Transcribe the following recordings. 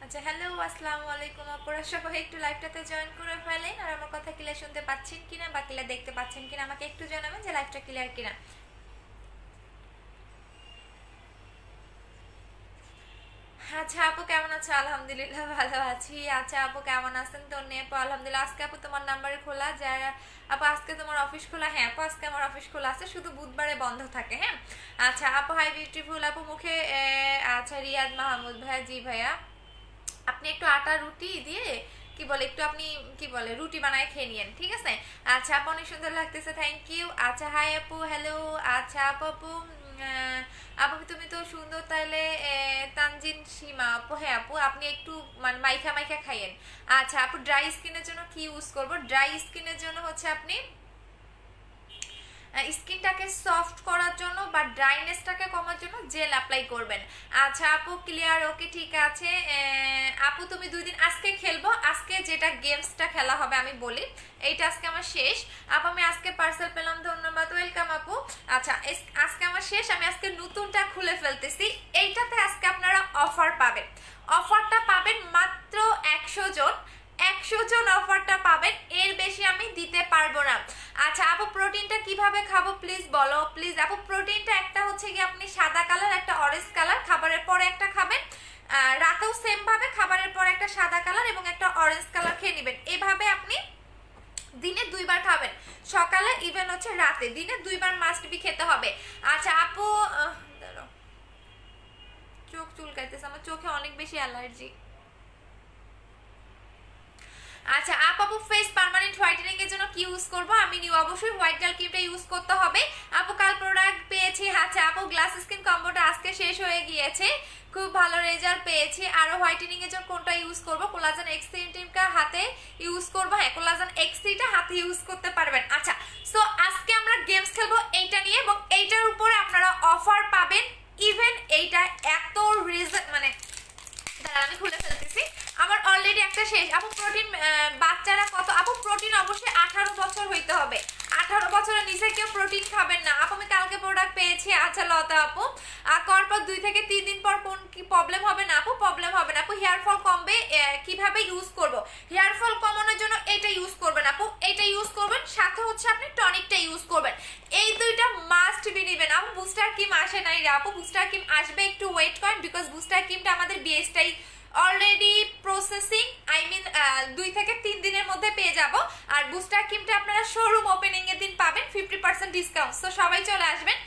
আচ্ছা, হ্যালো, আসসালামু আলাইকুম। আপনারা সবাই একটু লাইভটাতে জয়েন করে ফেলেন। আর আমার কথা ক্লিয়ার শুনতে পাচ্ছেন কিনা বা ক্লিয়ার দেখতে পাচ্ছেন কিনা আমাকে একটু জানাবেন যে লাইভটা ক্লিয়ার কিনা। আচ্ছা আপু, কেমন আছো? আলহামদুলিল্লাহ ভালো আছি। আচ্ছা আপু, কেমন আছেন? তো আপু আলহামদুলিল্লাহ। আজকে আপু তোমার নাম্বারে খোলা যারা আপু, আজকে তোমার অফিস খোলা? হ্যাঁ আপু, আজকে আমার অফিস খোলা আছে, শুধু বুধবারে বন্ধ থাকে। হ্যাঁ আচ্ছা আপু, হাই বিউটিফুল আপু মুখে আচ্ছা রিয়াদ মাহমুদ ভাইয়া, জি ভাইয়া। আপনি একটু আটা রুটি দিয়ে কি বলে একটু আপনি কি বলে রুটি বানায় খেয়ে নিয়েন, ঠিক আছে? আচ্ছা আপু, অনেক সুন্দর লাগতেছে, থ্যাংক ইউ। আচ্ছা হাই আপু, হ্যালো। আচ্ছা আপু আপু আপু তুমি তো সুন্দর তাইলে। তানজিন সীমা আপু, হ্যাঁ আপু আপনি একটু মানে মাইখা মাইখা খাইয়েন। আচ্ছা আপু, ড্রাই স্কিনের জন্য কি ইউজ করবো? ড্রাই স্কিনের জন্য হচ্ছে আপনি স্কিনটাকে সফট করার জন্য বা ড্রাইনেসটাকে কমার জন্য জেল অ্যাপ্লাই করবেন। আচ্ছা আপু, ক্লিয়ার, ওকে ঠিক আছে। আপু তুমি 2 দিন আজকে খেলবো, আজকে যেটা গেমসটা খেলা হবে আমি বলি, এইটা আজকে আমার শেষ। আপু আমি আজকে পার্সেল পেলাম, ধন্যবাদ, ওয়েলকাম আপু। আচ্ছা আজকে আমার শেষ, আমি আজকে নতুনটা খুলে ফেলতেছি। এইটাতে আজকে আপনারা অফার পাবেন। অফারটা পাবেন মাত্র 100 জন। 100 জন অফারটা পাবেন, এর বেশি আমি দিতে পারবো না। আচ্ছা আপু, প্রোটিনটা কিভাবে খাবো প্লিজ বলো প্লিজ। আপু প্রোটিনটা একটা হচ্ছে কি আপনি সাদা কালার, একটা অরেঞ্জ কালার, খাবারের পরে একটা খাবেন। রাতেও সেম ভাবে খাবারের পর একটা সাদা কালার এবং একটা অরেঞ্জ কালার খেয়ে নেবেন। এভাবে আপনি দিনে 2বার খাবেন, সকালে ইভেন হচ্ছে রাতে, দিনে 2বার মাস্ট বি খেতে হবে। আচ্ছা আপু দাঁড়াও, চোখ চুলকাইতেছে, আমার চোখে অনেক বেশি অ্যালার্জি। আচ্ছা আপু, ফেস পার্মানেন্ট হোয়াইটেনিং এর জন্য কি ইউজ করব? আমি নিউ অবশ্যই হোয়াইট ডাল ক্রিমটা ইউজ করতে হবে। আপু কাল প্রোডাক্ট পেয়েছি। আচ্ছা আপু, গ্লাস স্কিন কম্বোটা আজকে শেষ হয়ে গিয়েছে, খুব ভালো রেজাল্ট পেয়েছি। আরো হোয়াইটেনিং এর জন্য কোনটা ইউজ করব? কোলাজেন এক্স ক্রিমটা হাতে ইউজ করব। হ্যাঁ, কোলাজেন এক্স টা হাতে ইউজ করতে পারবেন। আচ্ছা সো আজকে আমরা গেমস খেলবো এইটা নিয়ে, এবং এইটার উপরে আপনারা অফার পাবেন। ইভেন এইটা এত রিজন মানে দাঁড়া আমি খুলে ফেলতেছি, আমার অলরেডি একটা শেষ। আপু প্রোটিন বাচ্চারা কত? আপু প্রোটিন অবশ্যই 18 বছর হইতে হবে, 18 বছরের নিচে কেউ প্রোটিন খাবেন না। আপু আমি কালকে প্রোডাক্ট পেয়েছি। আচ্ছা লতা আপু, করার পর 2 থেকে 3 দিন পর কোন কি প্রবলেম হবে না? আপু প্রবলেম হবে না। আপু হেয়ার ফল কমবে, কিভাবে ইউজ করব? হেয়ার ফল কমানোর জন্য এটা ইউজ করবেন আপু, এটা ইউজ করবেন, সাথে হচ্ছে আপনি টনিকটা ইউজ করবেন। এই দুইটা মাস্ট বি নেবেন। আপু বুস্টার ক্রিম আসে নাই রে আপু, বুস্টার ক্রিম আসবে, একটু ওয়েট করেন, বিকজ বুস্টার ক্রিমটা আমাদের BSTI already processing, I mean 2 থেকে 3 দিনের মধ্যে পেয়ে যাব। আর বুস্টার ক্রিমটা আপনারা শোরুম ওপেনিং এর দিন পাবেন 50% ডিসকাউন্ট। তো সবাই চলে আসবেন,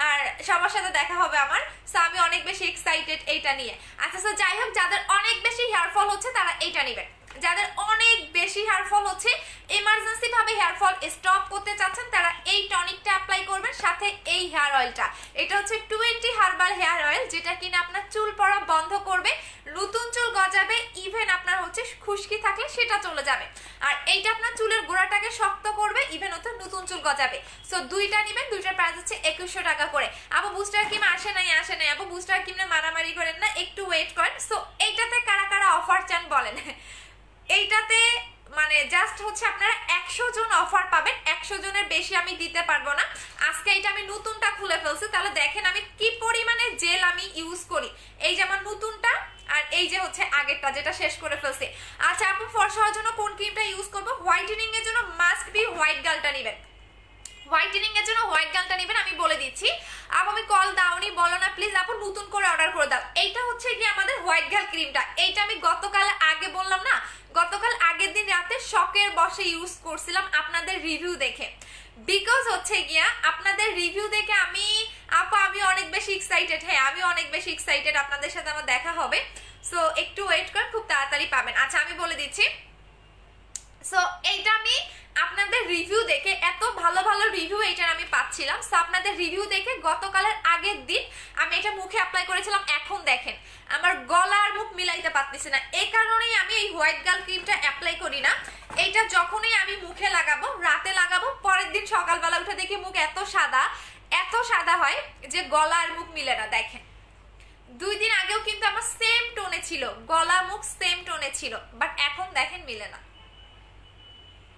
আর সবার সাথে দেখা হবে আমার। সো আমি অনেক বেশি এক্সাইটেড এইটা নিয়ে। আচ্ছা সো যাই হোক, যাদের অনেক বেশি হেয়ার ফল হচ্ছে তারা এইটা নেবেন। যাদের অনেক বেশি হেয়ার ফল হচ্ছে, এমার্জেন্সি ভাবে হেয়ার ফল স্টপ করতে চাচ্ছেন, তারা এই টনিকটা অ্যাপ্লাই করবেন, সাথে এই হেয়ার অয়েলটা। এটা হচ্ছে 20 হার্বাল হেয়ার অয়েল, যেটা কিনা আপনার চুল পড়া বন্ধ করবে, নতুন চুল গজাবে, ইভেন আপনার হচ্ছে খুশকি থাকলে সেটা চলে যাবে। আর এইটা আপনার চুলের গোড়াটাকে শক্ত করবে, ইভেন হচ্ছে নতুন চুল গজাবে। সো দুইটা নেবেন, দুইটার প্রাইস হচ্ছে 2100 টাকা করে। আপু বুস্টার ক্রিম আসে নাই, আসে নাই আপু, বুস্টার ক্রিমে মারামারি করেন না, একটু ওয়েট করেন। সো এইটাতে কারা কারা অফার চান বলেন? এইটাতে মানে জাস্ট হচ্ছে আপনারা 100 জন অফার পাবেন, 100 জনের বেশি আমি দিতে পারবো না। আজকে এটা আমি নতুনটা খুলে ফেলছি, তাহলে দেখেন আমি কি পরিমাণে জেল আমি ইউজ করি। এই যে আমার নতুনটা, আর এই যে হচ্ছে আগেরটা যেটা শেষ করে ফেলছি। আচ্ছা আপু, ফর্সা হওয়ার জন্য কোন ক্রিমটা ইউজ করবো? হোয়াইটেনিং এর জন্য মাস্ট বি হোয়াইট গালটা নেবেন। হোয়াইটেনিং এর জন্য হোয়াইট গালটা নেবেন, আমি বলে দিচ্ছি। আপু আমি কল দাওনি বলো না প্লিজ, আপু নতুন করে অর্ডার করে দাও। এইটা হচ্ছে কি আমাদের হোয়াইট গাল ক্রিমটা, এইটা আমি গতকাল আগে বললাম না, গতকাল আগের দিন রাতে শকের বসে ইউজ করছিলাম আপনাদের রিভিউ দেখে। বিকজ হচ্ছে গিয়া আপনাদের রিভিউ দেখে আমি আপু আমি অনেক বেশি এক্সাইটেড। হ্যাঁ আমি অনেক বেশি এক্সাইটেড, আপনাদের সাথে আমার দেখা হবে। সো একটু ওয়েট করেন, খুব তাড়াতাড়ি পাবেন। আচ্ছা আমি বলে দিচ্ছি, সো এইটা আমি আপনাদের রিভিউ দেখে, এত ভালো ভালো রিভিউ এইটার আমি পাচ্ছিলাম। সো আপনাদের রিভিউ দেখে গতকালের আগের দিন আমি এটা মুখে অ্যাপ্লাই করেছিলাম। এখন দেখেন আমার গলা আর মুখ মিলাইতে পারতেছি না, এই কারণেই আমি এই হোয়াইট গার্ল ক্রিমটা অ্যাপ্লাই করি না। এইটা যখনই আমি মুখে লাগাবো, রাতে লাগাবো, পরের দিন সকালবেলা উঠে দেখি মুখ এত সাদা, এত সাদা হয় যে গলা আর মুখ মিলে না। দেখেন 2 দিন আগেও কিন্তু আমার সেম টোনে ছিল, গলা মুখ সেম টোনে ছিল, বাট এখন দেখেন মিলে না।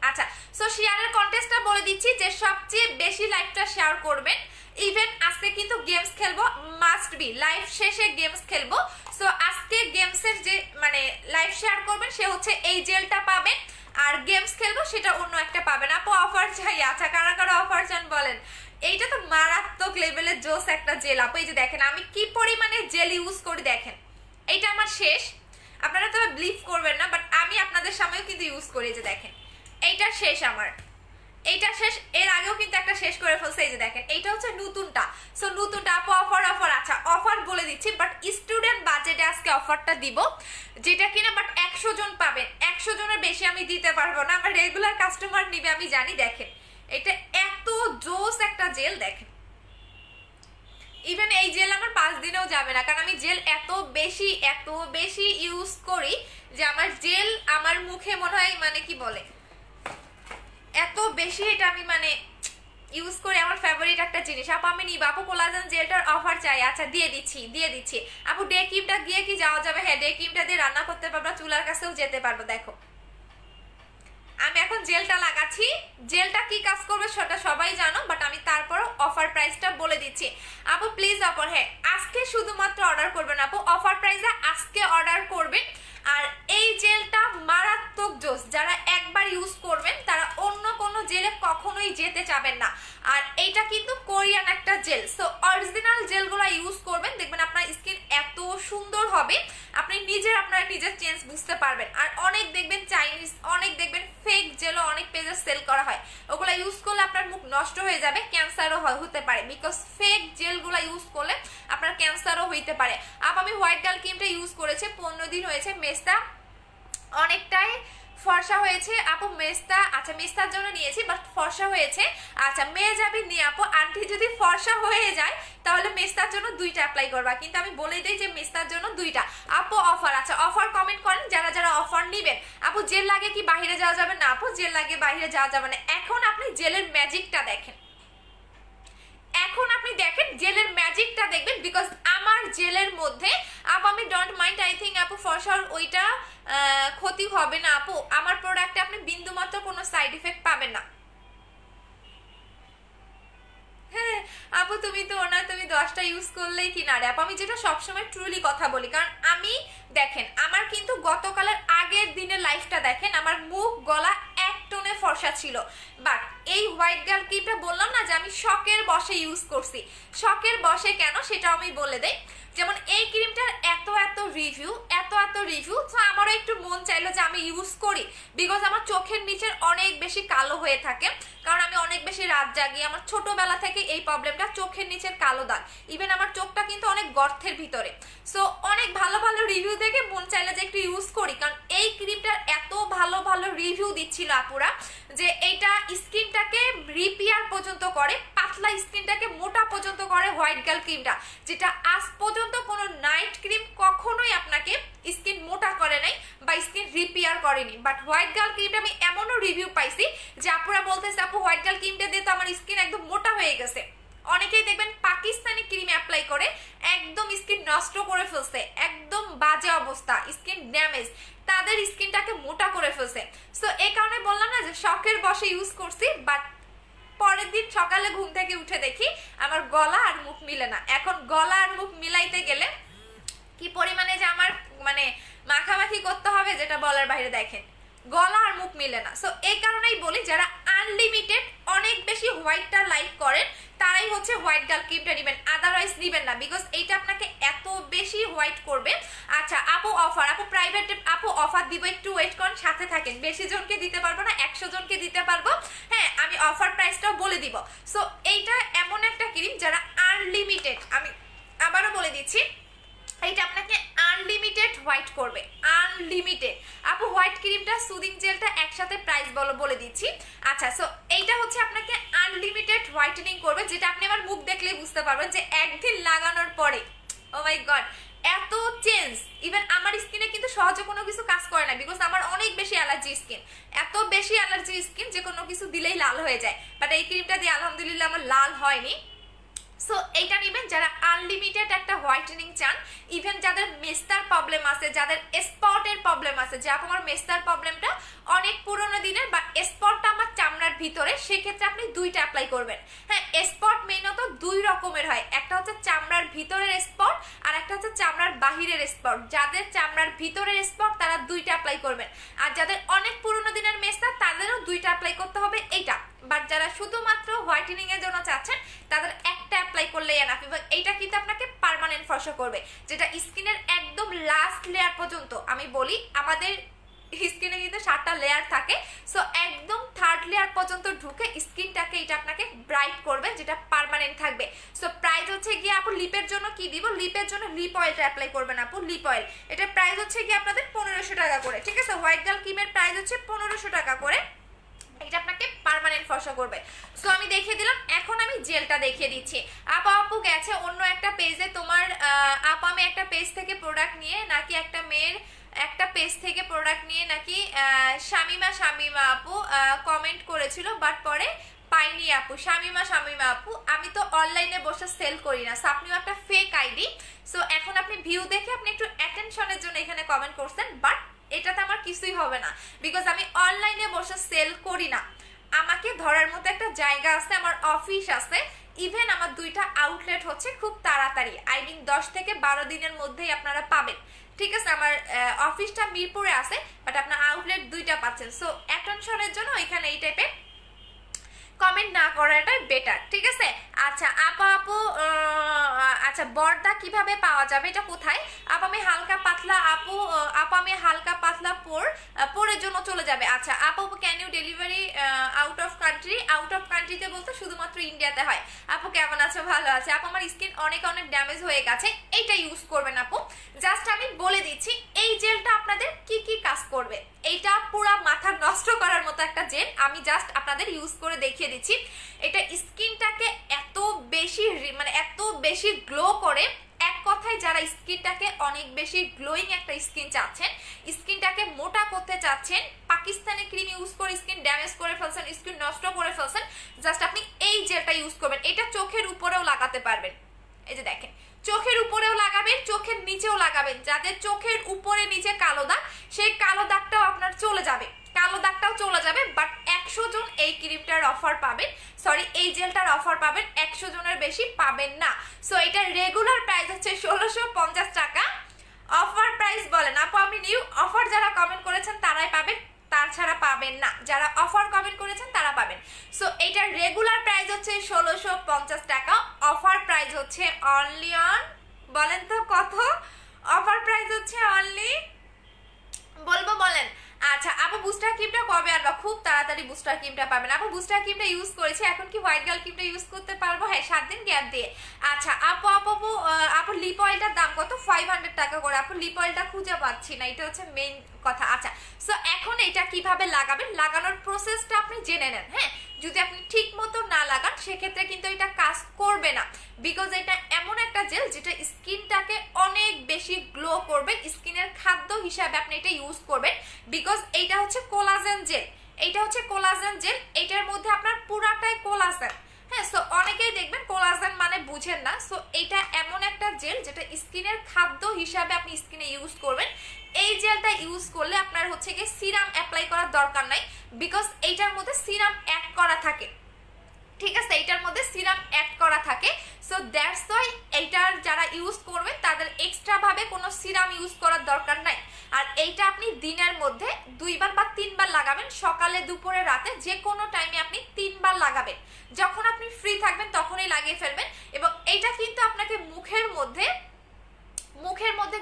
আচ্ছা সো শেয়ারের কন্টেস্টটা বলে দিচ্ছি, যে সবচেয়ে বেশি লাইভটা শেয়ার করবেন ইভেন আজকে কিন্তু গেমস খেলবো, মাস্ট বি লাইভ শেষে গেমস খেলবো। সো আজকে গেমসের যে মানে লাইভ শেয়ার করবেন সে হচ্ছে এই জেলটা পাবেন, আর গেমস খেলবো সেটা অন্য একটা পাবেন। আপু অফার চাই, আচ্ছা কারা কারা অফার চান বলেন। এইটা তো মারাত্মক লেভেলের জোস একটা জেল আপু। এই যে দেখেন আমি কি পরিমাণে জেল ইউজ করি, দেখেন এইটা আমার শেষ, আপনারা তো বিলিভ করবেন না, বাট আমি আপনাদের সামনেও কিন্তু ইউজ করি। যে দেখেন এইটা শেষ আমার, এইটা শেষ, এর আগেও কিন্তু একটা শেষ করে ফেলছে। এই যে দেখেন এইটা হচ্ছে নতুনটা। সো নতুনটা আপু অফার অফার, আচ্ছা অফার বলে দিচ্ছি, বাট স্টুডেন্ট বাজেটে আজকে অফারটা দিব, যেটা কিনা বাট 100 জন পাবেন। 100 জনের বেশি আমি দিতে পারবো না, আমার রেগুলার কাস্টমার নিবে আমি জানি। দেখেন এটা এত জোস একটা জেল, দেখেন ইভেন এই জেল আমার 5 দিনেও যাবে না, কারণ আমি জেল এত বেশি ইউজ করি যে আমার জেল আমার মুখে মনে হয় মানে কি বলে এত বেশি এটা আমি মানে ইউজ করি, আমার ফেভারিট একটা জিনিস। আপু আমি নিব, আপু কোলাজেন জেলটার অফার চাই, আচ্ছা দিয়ে দিচ্ছি। আপু ডে ক্রিমটা গিয়ে কি যাওয়া যাবে? হ্যাঁ ডে ক্রিমটা দিয়ে রান্না করতে পারবো, চুলার কাছেও যেতে পারবো। দেখো আমি এখন জেলটা লাগাচ্ছি, জেলটা কি কাজ করবে সেটা সবাই জানো, বাট আমি তারপরও অফার প্রাইসটা বলে দিচ্ছি। আপু প্লিজ অফার, হ্যাঁ আজকে শুধুমাত্র অর্ডার করবেন আপু, অফার প্রাইসে আজকে অর্ডার করবেন। আর এই জেলটা মারাত্মক জোস, যারা একবার ইউজ করবেন তারা অন্য কোনো জেলে কখনোই যেতে চাবেন না। আর এইটা কিন্তু কোরিয়ান একটা জেল, সো অরিজিনাল জেলগুলো ইউজ করবেন, দেখবেন আপনার স্কিন এত সুন্দর হবে, আপনি আপনার নিজের চেঞ্জ বুঝতে পারবেন। আর অনেক দেখবেন চাইনিজ, অনেক দেখবেন ফেক জেলও অনেক পেজে সেল করা হয়, ওগুলা ইউজ করলে আপনার মুখ নষ্ট হয়ে যাবে, ক্যান্সারও হতে পারে, বিকজ ফেক জেলগুলা ইউজ করলে আপনার ক্যান্সারও হইতে পারে। আমি হোয়াইট গার্ল ক্রিমটা ইউজ করেছে, 15 দিন হয়েছে, মেস্তা অনেকটাই ফর্সা হয়েছে আপু। মেস্তা, আচ্ছা মেস্তার জন্য নিয়েছি বাট ফর্সা হয়েছে। আচ্ছা মেয়ে যাবি নিয়ে আপু, আন্টি যদি ফর্সা হয়ে যায় তাহলে মেস্তার জন্য 2টা অ্যাপ্লাই করবা, কিন্তু আমি বলে দিই যে মেস্তার জন্য 2টা। আপু অফার, আচ্ছা অফার কমেন্ট করেন যারা যারা অফার নিবেন। আপু জেল লাগে কি বাহিরে যাওয়া যাবে না? আপু জেল লাগে বাহিরে যাওয়া যাবে না। এখন আপনি জেলের ম্যাজিকটা দেখেন, এখন আপনি দেখেন জেলের ম্যাজিকটা দেখবেন, বিকজ আমার জেলের মধ্যে আপু আমি ডোন্ট মাইন্ড, আই থিঙ্ক আপু ফরশার ওইটা ক্ষতি হবে না আপু, আমার প্রোডাক্টে আপনি বিন্দুমাত্র কোনো সাইড ইফেক্ট পাবেন না। হ্যাঁ আপু তুমি তো ওনা, তুমি 10টা ইউজ করলেই কি না রে আপু, আমি যেটা সবসময় ট্রুলি কথা বলি, কারণ আমি দেখেন আমার কিন্তু গতকালের আগের দিনের লাইফটা দেখেন, আমার মুখ গলা এক টোনে ফর্সা ছিল, বাট এই হোয়াইট গার্ল ক্রিমটা বললাম না যে আমি শখের বসে ইউজ করছি। শখের বসে কেন সেটা আমি বলে দেই, যেমন এই ক্রিমটার এত রিভিউ, তো আমারও একটু মন চাইলো যে আমি ইউজ করি, বিকজ আমার চোখের নিচের অনেক বেশি কালো হয়ে থাকে, কারণ আমি অনেক বেশি রাত জাগি, আমার ছোটবেলা থেকে এই প্রবলেমটা, চোখের নিচের কালো দাগ, ইভেন আমার চোখটা কিন্তু অনেক গর্তের ভিতরে। সো অনেক ভালো রিভিউ দেখে মন চাইলো যে একটু ইউজ করি, কারণ এই ক্রিমটার এত ভালো রিভিউ দিচ্ছিল আপুরা যে এইটা স্কিনটাকে রিপেয়ার পর্যন্ত করে, পাতলা স্কিনটাকে মোটা পর্যন্ত করে হোয়াইট গার্ল ক্রিমটা, যেটা আজ পর্যন্ত কোনো নাইট ক্রিম কখনোই আপনাকে স্কিন মোটা করে নাই বা স্কিন রিপেয়ার করেনি। বাট হোয়াইট গার্ল ক্রিমটা আমি এমনও রিভিউ পাইছি যে আপুরা বলতেছে আপু হোয়াইট গার্ল ক্রিমটা দিয়ে তো আমার স্কিন একদম মোটা হয়ে গেছে। অনেকেই দেখবেন পাকিস্তানি ক্রিম অ্যাপ্লাই করে একদম স্কিন নষ্ট করে ফেলছে, একদম বাজে অবস্থা, স্কিন ড্যামেজ, তাদের স্কিনটাকে মোটা করে ফেলছে। সো এই কারণে বললাম না যে শখের বসে ইউজ করছি, বাট পরের দিন সকালে ঘুম থেকে উঠে দেখি আমার গলা আর মুখ মিলে না। এখন গলা আর মুখ মিলাইতে গেলে কি পরিমাণে যে আমার মানে মাখামাখি করতে হবে যেটা বলার বাইরে, দেখেন গলা আর মুখ মিলে না। সো এই কারণেই বলি যারা আনলিমিটেড অনেক বেশি হোয়াইটটা লাইক করেন তারাই হচ্ছে হোয়াইট গার্ল ক্রিমটা নেবেন, আদারওয়াইজ নেবেন না, বিকজ এইটা আপনাকে এত বেশি হোয়াইট করবে। আচ্ছা আপু অফার, আপু প্রাইভেট আপু অফার দিব, একটু ওয়েট করেন, সাথে থাকেন, বেশি জনকে দিতে পারবো না, 100 জনকে দিতে পারবো। হ্যাঁ আমি অফার প্রাইসটাও বলে দিব। সো এইটা এমন একটা ক্রিম যারা আনলিমিটেড, আমি আবারও বলে দিচ্ছি এইটা আপনাকে আনলিমিটেড হোয়াইট করবে, আনলিমিটেড। আপু হোয়াইট ক্রিমটা সুদিং জেলটা একসাথে প্রাইস বলে দিচ্ছি। আচ্ছা সো এইটা হচ্ছে আপনাকে আনলিমিটেড হোয়াইটেনিং করবে, যেটা আপনি আমার মুখ দেখলেই বুঝতে পারবেন যে একদিন লাগানোর পরে ও মাই গড এত চেঞ্জ। ইভেন আমার স্কিনে কিন্তু সহজে কোনো কিছু কাজ করে না, বিকজ আমার অনেক বেশি অ্যালার্জি স্কিন, এত বেশি অ্যালার্জি স্কিন যে কোনো কিছু দিলেই লাল হয়ে যায়, বাট এই ক্রিমটা দিয়ে আলহামদুলিল্লাহ আমার লাল হয়নি। সো এইটা নেবেন যারা আনলিমিটেড একটা হোয়াইটেনিং চান, ইভেন যাদের মেস্তার প্রবলেম আছে, যাদের স্পটের প্রবলেম আছে, যে আমার মেস্তার প্রবলেমটা অনেক পুরোনো দিনের বা স্পটটা আমার চামড়ার ভিতরে, সেক্ষেত্রে আপনি 2টা অ্যাপ্লাই করবেন। হ্যাঁ স্পট মেইনত দুই রকমের হয়, একটা হচ্ছে চামড়ার ভিতরের স্পট আর একটা হচ্ছে চামড়ার বাহিরের স্পট। যাদের চামড়ার ভিতরের স্পট তারা দুইটা অ্যাপ্লাই করবেন, আর যাদের অনেক পুরোনো দিনের মেস্তা তাদেরও দুইটা অ্যাপ্লাই করতে হবে এইটা। বাট যারা শুধুমাত্র হোয়াইটেনিং এর জন্য চাচ্ছেন তাদের একটা অ্যাপ্লাই করলেই এনাফ, এবং এইটা কিন্তু আপনাকে পার্মানেন্ট ফর্সা করবে, যেটা স্কিনের একদম লাস্ট লেয়ার পর্যন্ত। আমি বলি আমাদের স্কিনে কিন্তু 7টা লেয়ার থাকে, সো একদম 3rd লেয়ার পর্যন্ত ঢুকে স্কিনটাকে এটা আপনাকে ব্রাইট করবে, যেটা পার্মানেন্ট থাকবে। সো প্রাইস হচ্ছে গিয়ে আপু লিপের জন্য কি দিব, লিপের জন্য লিপ অয়েলটা অ্যাপ্লাই করবেন আপু, লিপ অয়েল। এটা প্রাইস হচ্ছে গিয়ে আপনাদের 1500 টাকা করে, ঠিক আছে। হোয়াইট গার্ল ক্রিমের প্রাইস হচ্ছে 1500 টাকা করে, এটা আপনাকে পার্মানেন্ট ফর্সা করবে। সো আমি দেখিয়ে দিলাম, এখন আমি জেলটা দেখিয়ে দিচ্ছি। আপু গেছে অন্য একটা পেজে, তোমার আপু আমি একটা পেজ থেকে প্রোডাক্ট নিয়ে নাকি একটা মেয়ের একটা পেজ থেকে প্রোডাক্ট নিয়ে নাকি শামিমা আপু কমেন্ট করেছিল, বাট পরে পাইনি আপু। শামিমা আপু, আমি তো অনলাইনে বসে সেল করি না, সো আপনিও একটা ফেক আইডি। সো এখন আপনি ভিউ দেখে আপনি একটু অ্যাটেনশনের জন্য এখানে কমেন্ট করছেন, বাট এটাতে আমার কিছুই হবে না, বিকজ আমি অনলাইনে বসে সেল করি না। আমাকে ধরার মতো একটা জায়গা আছে, আমার অফিস আছে, ইভেন আমার 2টা আউটলেট হচ্ছে খুব তাড়াতাড়ি, আই মিন 10 থেকে 12 দিনের মধ্যেই আপনারা পাবেন, ঠিক আছে। আমার অফিসটা মিরপুরে আছে, বাট আপনার আউটলেট 2টা পাচ্ছেন। সো অ্যাটেনশনের জন্য এখানে এই টাইপের কমেন্ট না করাটাই বেটার, ঠিক আছে। আচ্ছা আপু আচ্ছা বর্দা কিভাবে পাওয়া যাবে, এটা কোথায় আপু? আমি হালকা পাতলা আপু আমি হালকা পাতলা পোরের জন্য চলে যাবে। আচ্ছা আপু can you delivery out of country? Out of কান্ট্রিতে বলতে শুধুমাত্র ইন্ডিয়াতে হয়। আপু কেমন আছো? ভালো আছে আপু। আমার স্কিন অনেক ড্যামেজ হয়ে গেছে, এইটা ইউজ করবেন আপু। জাস্ট আমি বলে দিচ্ছি এই জেলটা আপনাদের কি কি কাজ করবে, এইটা পুরো মাথা নষ্ট করার মতো একটা জেল, আমি জাস্ট আপনাদের ইউজ করে দেখিয়ে দিচ্ছি। এটা স্কিনটাকে এত বেশি গ্লো করে, এক কথায় যারা স্কিনটাকে অনেক বেশি গ্লোয়িং একটা স্কিন চাচ্ছেন, স্কিনটাকে মোটা করতে চাচ্ছেন, পাকিস্তানি ক্রিম ইউজ করে স্কিন ড্যামেজ করে ফেলছেন, স্কিন নষ্ট করে ফেলছেন, জাস্ট আপনি এই জেলটা ইউজ করবেন। এটা চোখের উপরেও লাগাতে পারবেন, এই যে দেখেন চোখের উপরেও লাগাবেন, চোখের নিচেও লাগাবেন। যাদের চোখের উপরে নিচে কালো দাগ, সেই কালো দাগটাও আপনার চলে যাবে, বাট 100 জন এই ক্রিমটার অফার পাবেন, সরি এই জেলটার অফার পাবেন, 100 জনের বেশি পাবেন না। সো এটা রেগুলার প্রাইস হচ্ছে 1650 টাকা, অফার প্রাইস বলেন আপু। আমি নিউ অফার যারা কমেন্ট করেছেন তারাই পাবেন, তাছাড়া পাবেন না, যারা অফার কমেন্ট করেছেন তারা পাবেন। সো এটার রেগুলার প্রাইস হচ্ছে 1650 টাকা, অফার প্রাইস হচ্ছে অনলি অন, বলেন তো কত? অফার প্রাইস হচ্ছে অনলি, বলবো বলেন? আচ্ছা আপু বুস্টার ক্রিমটা কবে আনবা? খুব তাড়াতাড়ি বুস্টার ক্রিমটা পাবেন আপু। বুস্টার ক্রিমটা ইউজ করেছি, এখন কি হোয়াইট গার্ল ক্রিমটা ইউজ করতে পারবো? হ্যাঁ 7 দিন গ্যাপ দিয়ে। আচ্ছা আপু লিপ অয়েলটার দাম কত? 500 টাকা করে। আপু লিপ অয়েলটা খুঁজে পাচ্ছি না, এটা হচ্ছে মেইন কথা। আচ্ছা সো এখন এটা কিভাবে লাগাবেন, লাগানোর প্রসেসটা আপনি জেনে নেন। হ্যাঁ যদি আপনি ঠিক মতো না লাগান সেক্ষেত্রে কিন্তু এটা কাজ করবে না, বিকজ এটা এমন একটা জেল যেটা স্কিনটাকে অনেক বেশি গ্লো করবে, স্কিনের খাদ্য হিসাবে আপনি এটা ইউজ করবেন, বিকজ এইটা হচ্ছে কোলাজেন জেল, এটার মধ্যে আপনার পুরাটাই কোলাজেন। হ্যাঁ সো অনেকেই দেখবেন কোলাজেন মানে বুঝেন না, সো এটা এমন একটা জেল যেটা স্কিনের খাদ্য হিসাবে আপনি স্কিনে ইউজ করবেন। এই জেলটা ইউজ করলে আপনার হচ্ছে গিয়ে সিরাম অ্যাপ্লাই করার দরকার নাই, বিকজ এইটার মধ্যে সিরাম অ্যাড করা থাকে, ঠিক আছে, এইটার মধ্যে সিরাম অ্যাড করা থাকে। সো দ্যাটস ওয়াই এইটার যারা ইউজ করবেন তাদের এক্সট্রা ভাবে কোনো সিরাম ইউজ করার দরকার নাই। আর এইটা আপনি দিনের মধ্যে 2 বার বা 3 বার লাগাবেন, সকালে দুপুরে রাতে যে কোনো টাইমে আপনি 3 বার লাগাবেন, যখন আপনি ফ্রি থাকবেন তখনই লাগিয়ে ফেলবেন। এবং এইটা কিন্তু আপনাকে মুখের মধ্যে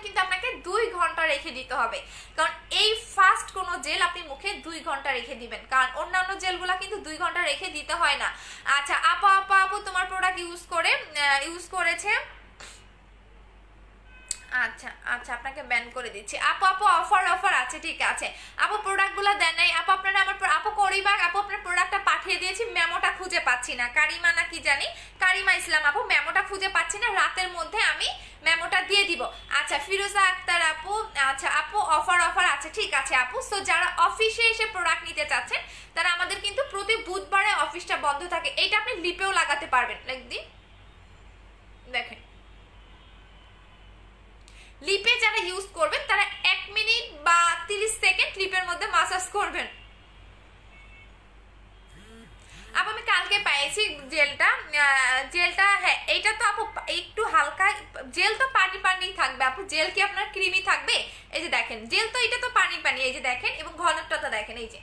কিন্তু আপনাকে 2 ঘন্টা রেখে দিতে হবে, কারণ এই ফার্স্ট কোনো জেল আপনি মুখে 2 ঘন্টা রেখে দিবেন, কারণ অন্যান্য জেলগুলা কিন্তু 2 ঘন্টা রেখে দিতে হয় না। আচ্ছা আপু তোমার প্রোডাক্ট ইউজ করেছে, আচ্ছা আপনাকে ব্যান করে দিচ্ছি। আপু অফার আছে, ঠিক আছে আপু প্রোডাক্টগুলো দেন নাই আপু, আপনারা আমার আপু করিবাগ আপু আপনার প্রোডাক্টটা পাঠিয়ে দিয়েছি, মেমোটা খুঁজে পাচ্ছি না, কারিমা না কি জানি, কারিমা ইসলাম আপু মেমোটা খুঁজে পাচ্ছি না, রাতের মধ্যে আমি মেমোটা দিয়ে দিব। আচ্ছা ফিরোজা আক্তার আপু, আচ্ছা আপু অফার আছে, ঠিক আছে আপু। সো যারা অফিসে এসে প্রোডাক্ট নিতে চাচ্ছেন তারা আমাদের কিন্তু প্রতি বুধবারে অফিসটা বন্ধ থাকে, এইটা আপনি লিপেও লাগাতে পারবেন, দেখেন লিপে যারা ইউজ করবেন তারা 1 মিনিট বা 30 সেকেন্ড লিপের মধ্যে মাসাজ করবেন। আপু আমি কালকে পেয়েছি জেলটা। জেলটা হ্যাঁ এইটা তো আপু একটু হালকা, জেল তো পানি পানি থাকবে আপু, জেল কি আপনার ক্রিমি থাকবে? এই যে দেখেন জেল তো এটা তো পানি পানি, এই যে দেখেন, এবং ঘনত্বটা দেখেন, এই যে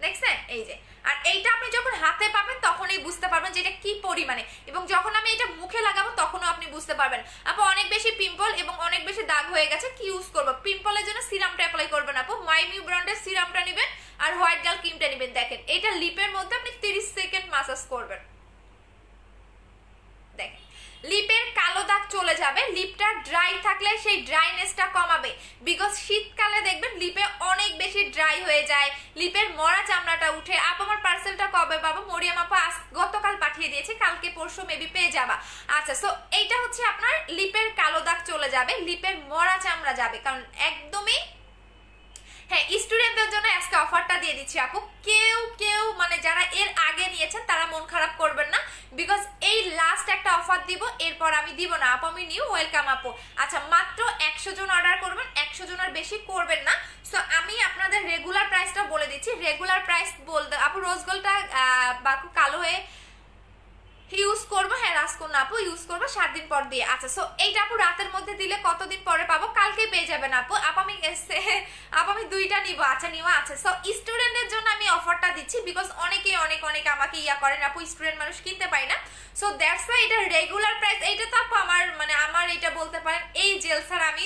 দেখছেন, এই যে। আর এইটা আপনি যখন হাতে পাবেন তখনই বুঝতে পারবেন যে এটা কি পরিমাণে, এবং যখন আমি এটা মুখে লাগাবো তখনও আপনি বুঝতে পারবেন। আপু অনেক বেশি পিম্পল এবং অনেক বেশি দাগ হয়ে গেছে, কি ইউজ করবো? পিম্পলের জন্য সিরামটা অ্যাপ্লাই করবেন আপু, মাইমিউ ব্র্যান্ডের সিরামটা নেবেন আর হোয়াইট গার্ল ক্রিমটা নেবেন। দেখেন এটা লিপের মধ্যে আপনি 30 সেকেন্ড মাসাজ করবেন, দেখেন লিপের কালো দাগ চলে যাবে, লিপটা ড্রাই থাকলে সেই ড্রাইনেসটা কমাবে। বিকজ শীতকালে দেখবেন লিপে অনেক বেশি ড্রাই হয়ে যায়, লিপের মরা চামড়াটা উঠে। আপ আমার পার্সেলটা কবে পাবো? মরিয়াম আপা গতকাল পাঠিয়ে দিয়েছে, কালকে পরশু মেবি পেয়ে যাবা। আচ্ছা, সো এইটা হচ্ছে আপনার লিপের কালো দাগ চলে যাবে, লিপের মরা চামড়া যাবে, কারণ একদমই হ্যাঁ স্টুডেন্টদের জন্য আজকে অফারটা দিয়ে দিচ্ছি আপু। কেউ কেউ মানে যারা এর আগে নিয়েছেন তারা মন খারাপ করবেন না, বিকজ এই লাস্ট একটা অফার দিব, এরপর আমি দিব না আপু। আমি নিউ ওয়েলকাম আপু। আচ্ছা মাত্র 100 জন অর্ডার করবেন, 100 জনের বেশি করবেন না। সো আমি আপনাদের রেগুলার প্রাইসটা বলে দিচ্ছি। রেগুলার প্রাইস বলতে আপু রোজ গোল্ডটা বাকু কালো হয়ে ইউজ করবো, হ্যাঁ রাজকন্যা আপু ইউজ করবো 7 দিন পর দিয়ে। আচ্ছা সো এইটা আপু রাতের মধ্যে দিলে কতদিন পরে পাবো? কালকে পেয়ে যাবেন আপু। আমি দুইটা নিব। আচ্ছা নিব। আচ্ছা সো স্টুডেন্টের জন্য আমি অফারটা দিচ্ছি, বিকজ অনেকে অনেক অনেক আমাকে ইয়া করেন আপু, স্টুডেন্ট মানুষ কিনতে পারি না। সো দ্যাটস ওয়াই এটা রেগুলার প্রাইস। এইটা তো আপু আমার মানে আমার এটা বলতে পারেন এই জেল ছাড়া আমি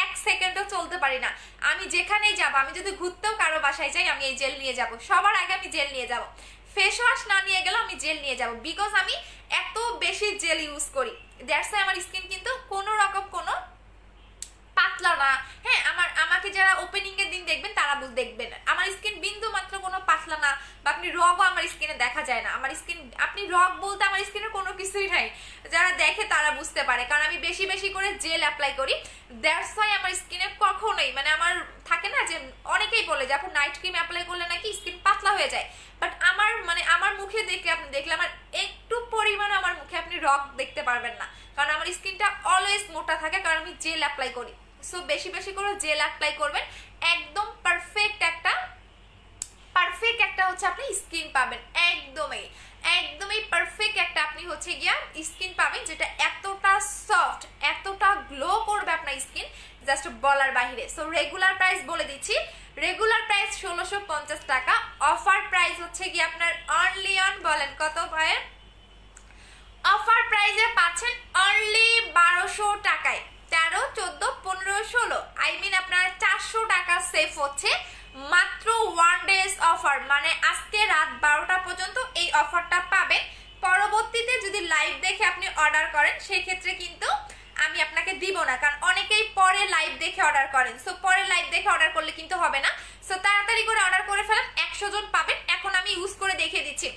1 সেকেন্ডও চলতে পারি না। আমি যেখানেই যাবো, আমি যদি ঘুরতেও কারো বাসায় যাই আমি এই জেল নিয়ে যাব, সবার আগে আমি জেল নিয়ে যাব। ফেস ওয়াশ না নিয়ে গেলেও আমি জেল নিয়ে যাব, বিকজ আমি এত বেশি জেল ইউজ করি। দ্যাটস ওয়াই আমার স্কিন কিন্তু কোনো রকম কোনো পাতলা না। হ্যাঁ আমাকে যারা ওপেনিং এর দিন দেখবেন তারা দেখবেন আমার স্কিন বিন্দু মাত্র কোনো পাতলা না, বা আপনি রগও আমার স্কিনে দেখা যায় না। আমার স্কিন আপনি রগ বলতে আমার স্কিনে কোনো কিছুই নাই, যারা দেখে তারা বুঝতে পারে, কারণ আমি বেশি বেশি করে জেল অ্যাপ্লাই করি। দ্যাটস ওয়াই আমার স্কিনে কখনোই মানে আমার থাকে না যে অনেকেই বলে যে আপনি নাইট ক্রিম অ্যাপ্লাই করলে নাকি স্কিন পাতলা হয়ে যায়, বাট আমার মানে আমার মুখে দেখে আপনি দেখলে আমার একটু পরিমাণে আমার মুখে আপনি রগ দেখতে পারবেন না, কারণ আমার স্কিনটা অলওয়েজ মোটা থাকে, কারণ আমি জেল অ্যাপ্লাই করি। সো বেশি বেশি করে জেল অ্যাপ্লাই করবেন, একদম পারফেক্ট একটা হচ্ছে আপনি স্কিন পাবেন, একদমই পারফেক্ট একটা আপনি হচ্ছে গিয়া স্কিন পাবেন, যেটা এতটা সফট এতটা গ্লো করবে আপনার স্কিন, জাস্ট বলার বাহিরে। সো রেগুলার প্রাইস বলে দিচ্ছি, রেগুলার প্রাইস 1650 টাকা, অফার প্রাইস হচ্ছে গিয়ে আপনার অনলি অন বলেন কত ভাইয়ের? অফার প্রাইসে পাচ্ছেন অনলি 1200 টাকায়, 13, 14, 15, 16 আই মিন আপনার 400 টাকা সেভ হচ্ছে মাত্র 1 ডেজ অফার। মানে আজকে রাত 12টা পর্যন্ত এই অফারটা পাবেন। পরবর্তীতে যদি লাইভ দেখে আপনি অর্ডার করেন সেই ক্ষেত্রে কিন্তু আমি আপনাকে দিব না, কারণ অনেকেই পরে লাইভ দেখে অর্ডার করেন। সো পরে লাইভ দেখে অর্ডার করলে কিন্তু হবে না। সো তাড়াতাড়ি করে অর্ডার করে ফেলেন, 100 জন পাবেন। এখন আমি ইউজ করে দেখিয়ে দিচ্ছি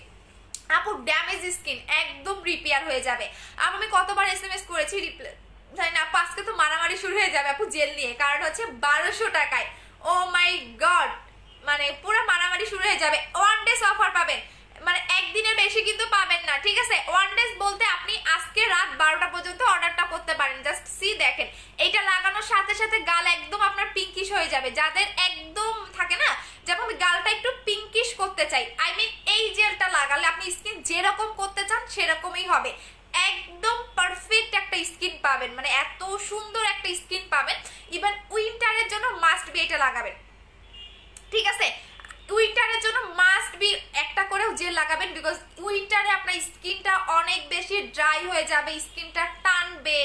আপু, ড্যামেজ স্কিন একদম রিপেয়ার হয়ে যাবে। আমি কতবার SMS করেছি রিপ্লাই জানি না আপু, আজকে তো মারামারি শুরু হয়ে যাবে আপু জেল নিয়ে, কারণ হচ্ছে 1200 টাকায়। ও মাই গড, মানে পুরো মারামারি শুরু হয়ে যাবে। 1 ডেজ অফার পাবেন, মানে একদিনের বেশি কিন্তু পাবেন না, ঠিক আছে? 1 ডেজ বলতে আপনি আজকে রাত 12টা পর্যন্ত অর্ডারটা করতে পারেন। জাস্ট সি দেখেন, এইটা লাগানোর সাথে সাথে গাল একদম আপনার পিঙ্কিশ হয়ে যাবে, যাদের একদম থাকে না যেমন গালটা একটু পিঙ্কিশ করতে চাই, আই মিন এই জেলটা লাগালে আপনি স্কিন যেরকম করতে চান সেরকমই হবে। একদম পারফেক্ট একটা স্কিন পাবেন, মানে এত সুন্দর একটা স্কিন পাবেন। ইভেন উইন্টারের জন্য মাস্ট বি এটা লাগাবেন, ঠিক আছে? উইন্টারের জন্য মাস্ট বি একটা করেও জেল লাগাবেন, বিকজ উইন্টারে আপনার স্কিনটা অনেক বেশি ড্রাই হয়ে যাবে, স্কিনটা টানবে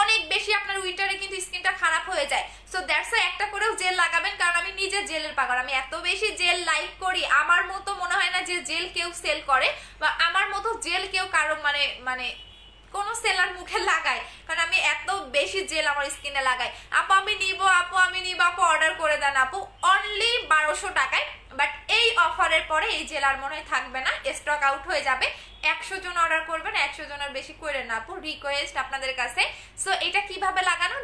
অনেক বেশি, আপনার উইন্টারে কিন্তু স্কিনটা খারাপ হয়ে যায়। সো দ্যাটস ওয়াই একটা করেও জেল লাগাবেন, কারণ আমি নিজে জেলের পাগল, আমি এত বেশি জেল লাইক করি। আমার মতো মনে হয় না যে জেল কেউ সেল করে, বা আমার মতো জেল কেউ কারো মানে কোনো সেলার মুখে লাগায়, কারণ আমি এত বেশি জেল আমার স্কিনে লাগাই। আপু আমি নিব, আপু অর্ডার করে দেন আপু, অনলি 1200 টাকায়। বাট এই অফারের পরে এই জেল আর মনে হয় থাকবে না, স্টক আউট হয়ে যাবে। 100 জন অর্ডার করবেন, 100 জনের বেশি করে না আপু, রিকোয়েস্ট আপনাদের কাছে। সো এটা কিভাবে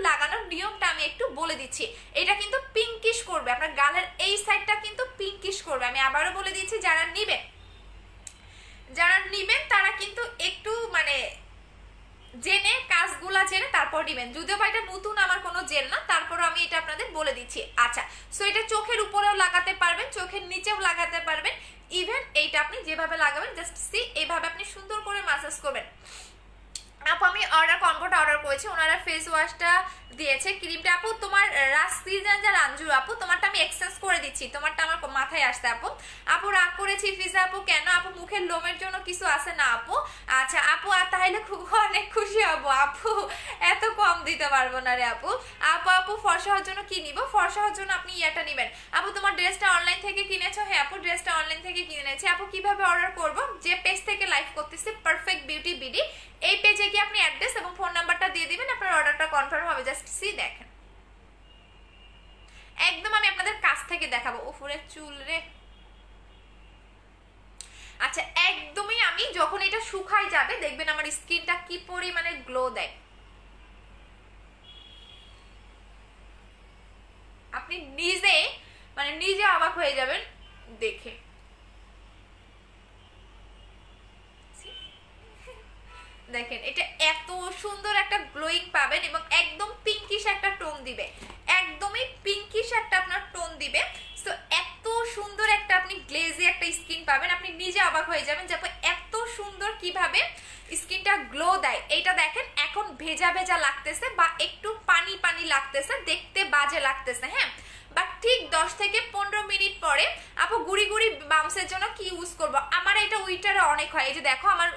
লাগানোর নিয়মটা আমি একটু বলে দিচ্ছি। এটা কিন্তু পিঙ্কিশ করবে, আপনার গালের এই সাইডটা কিন্তু পিঙ্কিশ করবে। আমি আবারও বলে দিচ্ছি, যারা নিবেন তারা কিন্তু একটু মানে জেনে কাজগুলা জেনে তারপর দিবেন। যদিও বা এটা নতুন আমার কোনো জেল না, তারপরও আমি এটা আপনাদের বলে দিচ্ছি। আচ্ছা সো এটা চোখের উপরেও লাগাতে পারবেন, চোখের নিচেও লাগাতে পারবেন, ইভেন এইটা আপনি যেভাবে লাগাবেন জাস্ট সি এইভাবে আপনি সুন্দর করে ম্যাসাজ করবেন। আপু আমি কম্বোটা অর্ডার করেছি, ওনারা ফেস ওয়াশটা দিয়েছে, ক্রিমটা আপু তোমার রাসিজান যা রাঞ্জু আপু তোমারটা আমি এক্সচেঞ্জ করে দিচ্ছি, তোমারটা আমার মাথায় আসছে আপু। আপু রাগ করেছি ফিজা আপু কেন আপু, মুখের লোমের জন্য কিছু আছে না আপু? আচ্ছা আপু আর তাহলে খুব অনেক খুশি হব আপু, এত কম দিতে পারবো না রে আপু। আপু আপু ফর্সা হওয়ার জন্য কি নিব? ফর্সা হওয়ার জন্য আপনি ইয়াটা নেবেন। আপু তোমার ড্রেসটা অনলাইন থেকে কিনেছো? হ্যাঁ আপু ড্রেসটা অনলাইন থেকে কিনেছি। আপু কিভাবে অর্ডার করব? যে পেজ থেকে লাইভ করতেছি পারফেক্ট বিউটি বিডি, এই পেজে কি আপনি অ্যাড্রেস এবং ফোন নাম্বারটা দিয়ে দিবেন, আপনার অর্ডারটা কনফার্ম হবে। জাস্ট সি দেখেন, একদম আমি আপনাদের কাছ থেকে দেখাবো। উপরে চুল রে, আচ্ছা একদমই আমি যখন এটা শুকায় যাবে দেখবেন আমার স্কিনটা কি পরিমাণে গ্লো দেয়, আপনি নিজে মানে নিজে অবাক হয়ে যাবেন দেখে। দেখেন এটা এত সুন্দর একটা গ্লোয়িং পাবেন এবং একদম পিঙ্কিশ একটা টোন দিবে, একদমই পিঙ্কিশ একটা আপনার টোন দিবে। সো এত সুন্দর একটা আপনি গ্লেজি একটা স্কিন পাবেন, আপনি নিজে অবাক হয়ে যাবেন যে এত সুন্দর কিভাবে স্কিনটা গ্লো দেয়। এইটা দেখেন এখন ভেজা ভেজা লাগতেছে বা একটু পানি পানি লাগতেছে, দেখতে বাজে লাগতেছে, হ্যাঁ বাট ঠিক 10 থেকে 15 মিনিট পরে আপু গুড়ি গুড়ি বামসের জন্য কি ইউজ করব? আমার এটা উইন্টারে অনেক হয়, এই যে দেখো আমার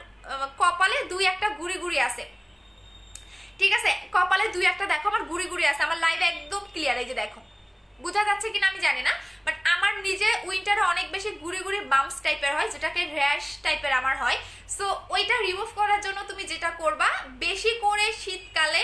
কপালে 2-1 গুড়ি গুড়ি আছে, ঠিক আছে কপালে 2-1 দেখো আমার গুড়ি গুড়ি আছে, আমার লাইভ একদম ক্লিয়ার, এই যে দেখো বোঝা যাচ্ছে কিনা আমি জানি না, বাট আমার নিজে উইন্টারে অনেক বেশি গুড়ি গুড়ি বাম্পস টাইপের হয়, যেটাকে র্যাশ টাইপের আমার হয়। সো ওইটা রিমুভ করার জন্য তুমি যেটা করবা বেশি করে শীতকালে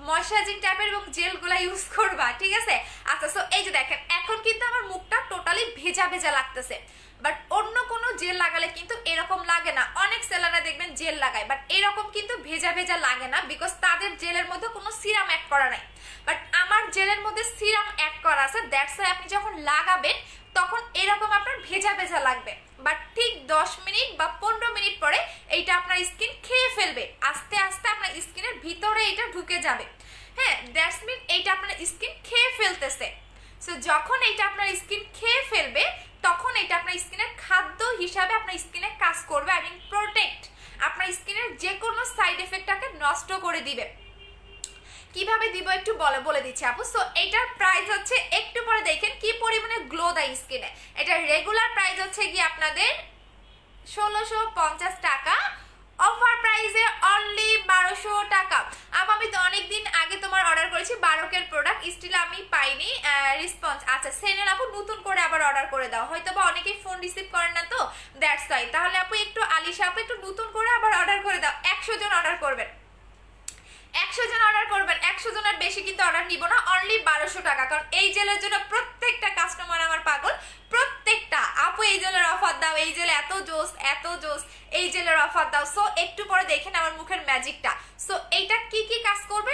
ময়শ্চারাইজিং টাইপের এবং জেলগুলা ইউজ করবা, ঠিক আছে। আচ্ছা সো এই যে দেখেন এখন কিন্তু আমার মুখটা টোটালি ভেজা ভেজা লাগতেছে, বাট অন্য কোনো জেল লাগালে কিন্তু এরকম লাগে না। অনেক সেলাররা দেখবেন জেল লাগায়, বাট এরকম কিন্তু ভেজা ভেজা লাগে না, বিকজ তাদের জেলের মধ্যে কোনো সিরাম অ্যাড করা নাই, বাট আমার জেলের মধ্যে সিরাম অ্যাড করা আছে। দ্যাটস ওয়াই আপনি যখন লাগাবেন তখন এরকম আপনার ভেজা ভেজা লাগবে, বাট ঠিক 10 মিনিট বা 15 মিনিট পরে এইটা আপনার স্কিন খেয়ে ফেলবে, আস্তে আস্তে আপনার স্কিনের ভিতরে এটা ঢুকে যাবে, হ্যাঁ দ্যাটস মিন এইটা আপনার স্কিন খেয়ে ফেলতেছে। সো যখন এইটা আপনার স্কিন খেয়ে ফেলবে তখন এটা আপনার স্কিনের খাদ্য হিসাবে আপনার স্কিনে কাজ করবে, আই মিন প্রোটেক্ট, আপনার স্কিনের যে কোনো সাইড এফেক্টটাকে নষ্ট করে দিবে। কিভাবে দিব একটু বলে দিচ্ছি আপু। সো এটার প্রাইস হচ্ছে একটু পরে দেখেন কি পরিমাণে গ্লো দেয় স্কিনে। এটা রেগুলার প্রাইস হচ্ছে কি আপনাদের 1650 টাকা, অফার প্রাইসে অনলি 1200 টাকা। আপ আমি তো অনেকদিন আগে তোমার অর্ডার করেছি 12 প্রোডাক্ট, স্টিল আমি পাইনি রেসপন্স। আচ্ছা সেনেন আপু নতুন করে আবার অর্ডার করে দাও, হয়তো বা অনেকেই ফোন রিসিভ করেন না তো দ্যাটস ওয়াই। তাহলে আপু একটু আলিশা আপু একটু নতুন করে আবার অর্ডার করে দাও, 100 জন অর্ডার করবেন, 100 জন অর্ডার করবেন, 100 জনের বেশি কিন্তু অর্ডার নিব না, অনলি 1200 টাকা। কারণ এই জেলের জন্য প্রত্যেকটা কাস্টমার আমার পাগল, প্রত্যেকটা আপু এই জেলের অফার দাও, এই জেলে এত জোস এত জোস, এই জেলের অফার দাও। সো একটু পরে দেখেন আমার মুখের ম্যাজিকটা। সো এইটা কি কি কাজ করবে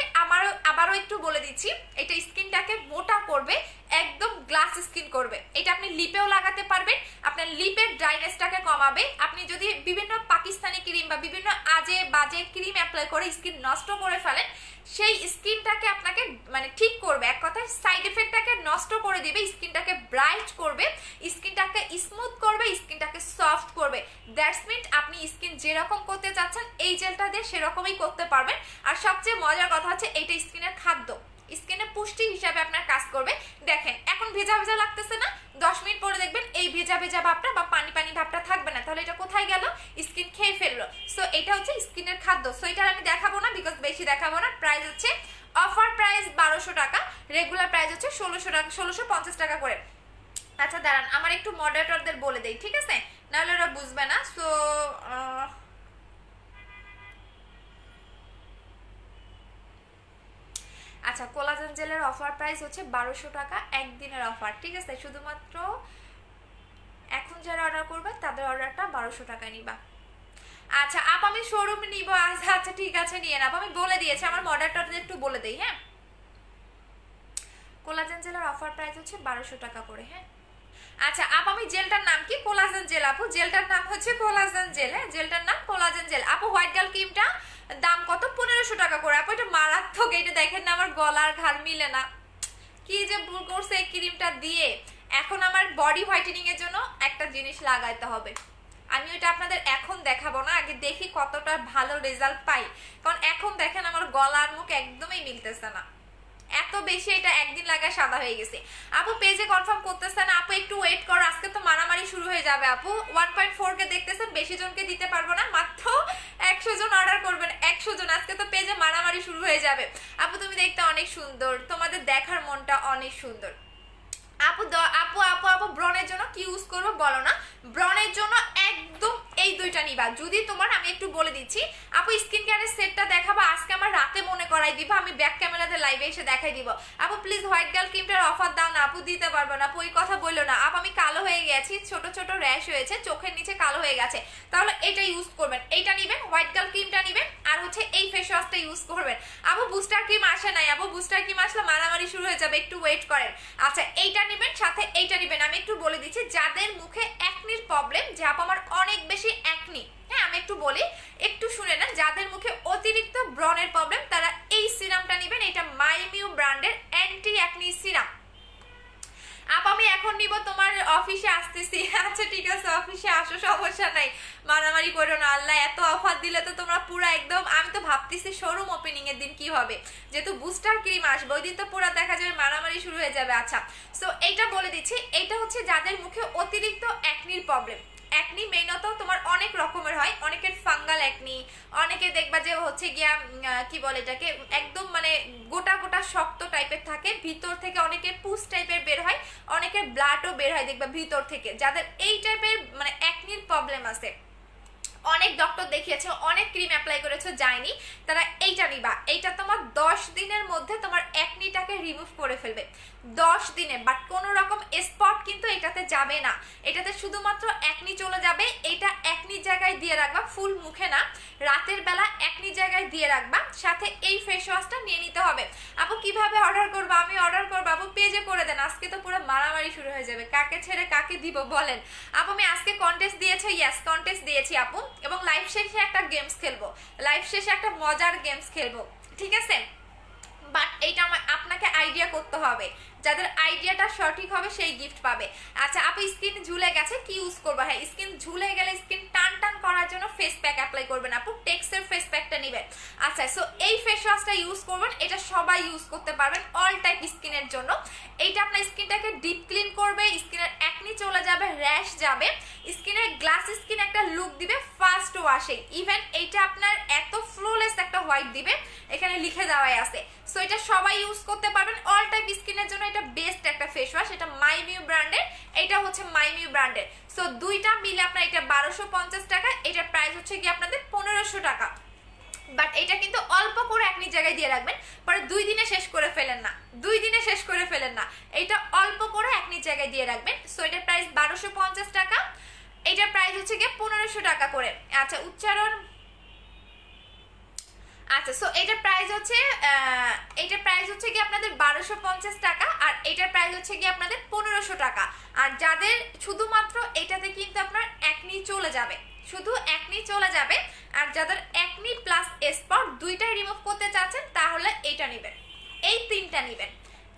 আবারও একটু বলে দিচ্ছি। এটা স্কিনটাকে মোটা করবে, একদম গ্লাস স্কিন করবে। এটা আপনি লিপেও লাগাতে পারবেন, আপনার লিপের ড্রাইনেসটাকে কমাবে। আপনি যদি বিভিন্ন পাকিস্তানি ক্রিম বা বিভিন্ন আজে বাজে ক্রিম অ্যাপ্লাই করে স্কিন নষ্ট করে ফেলেন, সেই স্কিনটাকে আপনাকে মানে ঠিক করবে, এক কথায় সাইড এফেক্টটাকে নষ্ট করে দিবে, স্কিনটাকে ব্রাইট করবে, স্কিনটাকে স্মুথ করবে, স্কিনটাকে সফট করবে। দ্যাটস মিন আপনি স্কিন যেরকম করতে চাচ্ছেন এই জেলটা দিয়ে সেরকমই করতে পারবেন। আর সবচেয়ে মজার কথা হচ্ছে এইটা স্কিনের খাদ্য, স্কিনের পুষ্টি হিসাবে আপনার কাজ করবে। দেখেন এখন ভেজা ভেজা লাগতেছে না, 10 মিনিট পরে দেখবেন এই ভেজা ভেজা ভাবটা বা পানি পানি ভাবটা থাকবে না। তাহলে এটা কোথায় গেল? স্কিন খেয়ে ফেললো। সো এটা হচ্ছে স্কিনের খাদ্য। সো এটা আমি দেখাবো না, বিকজ বেশি দেখাবো না। প্রাইস হচ্ছে অফার প্রাইস 1200 টাকা, রেগুলার প্রাইস হচ্ছে 1600 টাকা, 1650 টাকা করে। আচ্ছা দাঁড়ান আমার একটু মডারেটরদের বলে দেই, ঠিক আছে, নাহলে ওরা বুঝবে না। সো আচ্ছা কোলাজেন জেলের অফার প্রাইস হচ্ছে 1200 টাকা, একদিনের অফার, ঠিক আছে। শুধুমাত্র এখন যারা অর্ডার করবে তাদের অর্ডারটা 1200 টাকায় নিবা। আচ্ছা আপ আমি শোরুম নিব, আচ্ছা আচ্ছা ঠিক আছে নিয়ে নাও, আমি বলে দিয়েছি। আমার মডারেটরদের একটু বলে দেই, হ্যাঁ কোলাজেন জেলের অফার প্রাইস হচ্ছে 1200 টাকা করে, হ্যাঁ। আচ্ছা আপ আমি জেলটার নাম কি? কোলাজেন জেল আপু, জেলটার নাম হচ্ছে কোলাজেন জেল, হ্যাঁ জেলটার নাম কোলাজেন জেল। আপু হোয়াইট গার্ল ক্রিমটা দাম কত? 1500 টাকা করে। আপু এটা মারাত্মক, এটা দেখেন না আমার গলার ঘাড় মিলে না, কি যে ভুল করছে এই ক্রিমটা দিয়ে, এখন আমার বডি হোয়াইটেনিং এর জন্য একটা জিনিস লাগাইতে হবে, আমি ওটা আপনাদের এখন দেখাবো না, আগে দেখি কতটা ভালো রেজাল্ট পাই। কারণ এখন দেখেন আমার গলার মুখ একদমই মিলতেছে না, এত বেশি এটা একদিন লাগায় সাদা হয়ে গেছে। আপু পেজে কনফার্ম করতেছে না, আপু একটু ওয়েট করো, আজকে তো মারামারি শুরু হয়ে যাবে। আপু 1.4 কে দেখতেছেন, বেশি জনকে দিতে পারবো না, মাত্র 100 জন অর্ডার করবেন, 100 জন, আজকে তো পেজে মারামারি শুরু হয়ে যাবে। আপু তুমি দেখতে অনেক সুন্দর, তোমাদের দেখার মনটা অনেক সুন্দর। আপু আপু আপু আপু ব্রনের জন্য কি ইউজ করবো বলো না? ব্রনের জন্য একদম এই দুইটা নিবা। যদি তোমার, আমি একটু বলে দিচ্ছি আপু, স্কিন কেয়ারের সেটটা দেখাবো আজকে, আমার রাতে মনে করাই দিব, আমি ব্যাক ক্যামেরাতে লাইভে এসে দেখাই দিব। আপু প্লিজ হোয়াইট গার্ল ক্রিমটার অফার দাও না। আপু দিতে পারবো না আপু, ওই কথা বললো না। আপু আমি কালো হয়ে গেছি, ছোট ছোট র্যাশ হয়েছে, চোখের নিচে কালো হয়ে গেছে, তাহলে এটা ইউজ করবেন, এইটা নিবেন, হোয়াইট গার্ল ক্রিমটা নিবেন, আর হচ্ছে এই ফেস ওয়াশটা ইউজ করবেন। আপু বুস্টার ক্রিম আসে নাই, আপু বুস্টার ক্রিম আসলে মারামারি শুরু হয়ে যাবে, একটু ওয়েট করেন। আচ্ছা এইটা নিবেন, সাথে এইটা নিবেন। আমি একটু বলে দিচ্ছি যাদের মুখে অ্যাকনির প্রবলেম, যে আপু আমার অনেক বেশি অ্যাকনি, হ্যাঁ আমি একটু বলি, একটু শুনে না, যাদের মুখে অতিরিক্ত ব্রনের প্রবলেম তারা এই সিরামটা নেবেন, এটা মাইমিউ ব্র্যান্ডের অ্যান্টি অ্যাকনি সিরাম। আপ আমি এখন নিব, তোমার অফিসে আসতেছি। আচ্ছা ঠিক আছে, অফিসে আসো, সমস্যা নাই, মারামারি করো না। আল্লাহ এত অফার দিলে তো তোমরা পুরো একদম, আমি তো ভাবতেছি শোরুম ওপেনিং এর দিন কি হবে, যেহেতু বুস্টার ক্রিম আসবে ওই দিন তো পুরো দেখা যাবে মারামারি শুরু হয়ে যাবে। আচ্ছা সো এইটা বলে দিচ্ছি, এইটা হচ্ছে যাদের মুখে অতিরিক্ত অ্যাকনির প্রবলেম। অ্যাকনি মেইনত তোমার অনেক রকমের হয়, অনেকের ফাঙ্গাল অ্যাকনি, অনেকে দেখবা যে হচ্ছে গিয়া কি বলে এটাকে, একদম মানে গোটা গোটা শক্ত টাইপের থাকে, ভিতর থেকে অনেকের পুস টাইপের বের হয়, অনেকের ব্লাডও বের হয় দেখবা ভিতর থেকে। যাদের এই টাইপের মানে অ্যাকনির প্রবলেম আছে, অনেক ডক্টর দেখিয়েছে, অনেক ক্রিম অ্যাপ্লাই করেছে যায়নি, তারা এইটা নিবা। এইটা তোমার 10 দিনের মধ্যে তোমার অ্যাকনিটাকে রিমুভ করে ফেলবে, 10 দিনে। বাট কোনো রকম স্পট কিন্তু এটাতে যাবে না, এটাতে শুধুমাত্র অ্যাকনি চলে যাবে। এটা অ্যাকনির জায়গায় দিয়ে রাখবা, ফুল মুখে না, রাতের বেলা অ্যাকনির জায়গায় দিয়ে রাখবা। সাথে এই ফেস ওয়াশটা নিয়ে নিতে হবে। আপু কিভাবে অর্ডার করবো? আমি অর্ডার করবো আপু, পেজে করে দেন, আজকে তো পুরো মারামারি শুরু হয়ে যাবে, কাকে ছেড়ে কাকে দিব বলেন। আপু আমি আজকে কন্টেস্ট দিয়েছি, ইয়েস কন্টেস্ট দিয়েছি আপু, এবং লাইভ শেষে একটা গেমস খেলবো, লাইভ শেষে একটা মজার গেমস খেলবো, ঠিক আছে? বাট এইটা আমার আপনাকে আইডিয়া করতে হবে, যাদের আইডিয়াটা সঠিক হবে সেই গিফট পাবে। আচ্ছা আপু স্কিন ঝুলে গেছে, কি ইউজ করবো? হ্যাঁ স্কিন ঝুলে গেলে স্কিন টান টান করার জন্য ফেস প্যাক অ্যাপ্লাই করবেন আপু, টেক্সের ফেস প্যাকটা নেবেন। আচ্ছা সো এই ফেস ওয়াশটা ইউজ করবেন, এটা সবাই ইউজ করতে পারবেন, অল টাইপ স্কিনের জন্য। এইটা আপনার স্কিনটাকে ডিপ ক্লিন করবে, স্কিনের অ্যাকনি চলে যাবে, র্যাশ যাবে, স্কিনের গ্লাস স্কিন একটা লুক দিবে ফার্স্ট ওয়াশে। ইভেন এইটা আপনার এত ফ্লোলেস একটা হোয়াইট দিবে, এখানে লিখে দেওয়াই আছে। সো এটা সবাই ইউজ করতে পারবেন, অল টাইপ স্কিনের জন্য এটা বেস্ট একটা ফেস ওয়াশ। এটা মাইমিউ ব্র্যান্ডের, এটা হচ্ছে মাইমিউ ব্র্যান্ডের। সো দুইটা মিলে আপনার এটা 1250 টাকা, এটার প্রাইস হচ্ছে কি আপনাদের 1500 টাকা। বাট এটা কিন্তু অল্প করে আপনি জায়গায় দিয়ে রাখবেন, পরে 2 দিনে শেষ করে ফেলেন না, 2 দিনে শেষ করে ফেলেন না, এটা অল্প করে আপনি জায়গায় দিয়ে রাখবেন। সো এটার প্রাইস 1250 টাকা, এটার প্রাইস হচ্ছে গিয়ে 1500 টাকা করে। আচ্ছা উচ্চারণ, আচ্ছা সো এটার প্রাইস হচ্ছে কি আপনাদের 1250 টাকা, আর এটার প্রাইস হচ্ছে কি আপনাদের 1500 টাকা। আর যাদের শুধুমাত্র এটাতে কিন্তু আপনার অ্যাকনি চলে যাবে, শুধু অ্যাকনি চলে যাবে, আর যাদের অ্যাকনি প্লাস স্পট দুইটাই রিমুভ করতে চাচ্ছেন তাহলে এটা নেবেন, এই তিনটা নেবেন।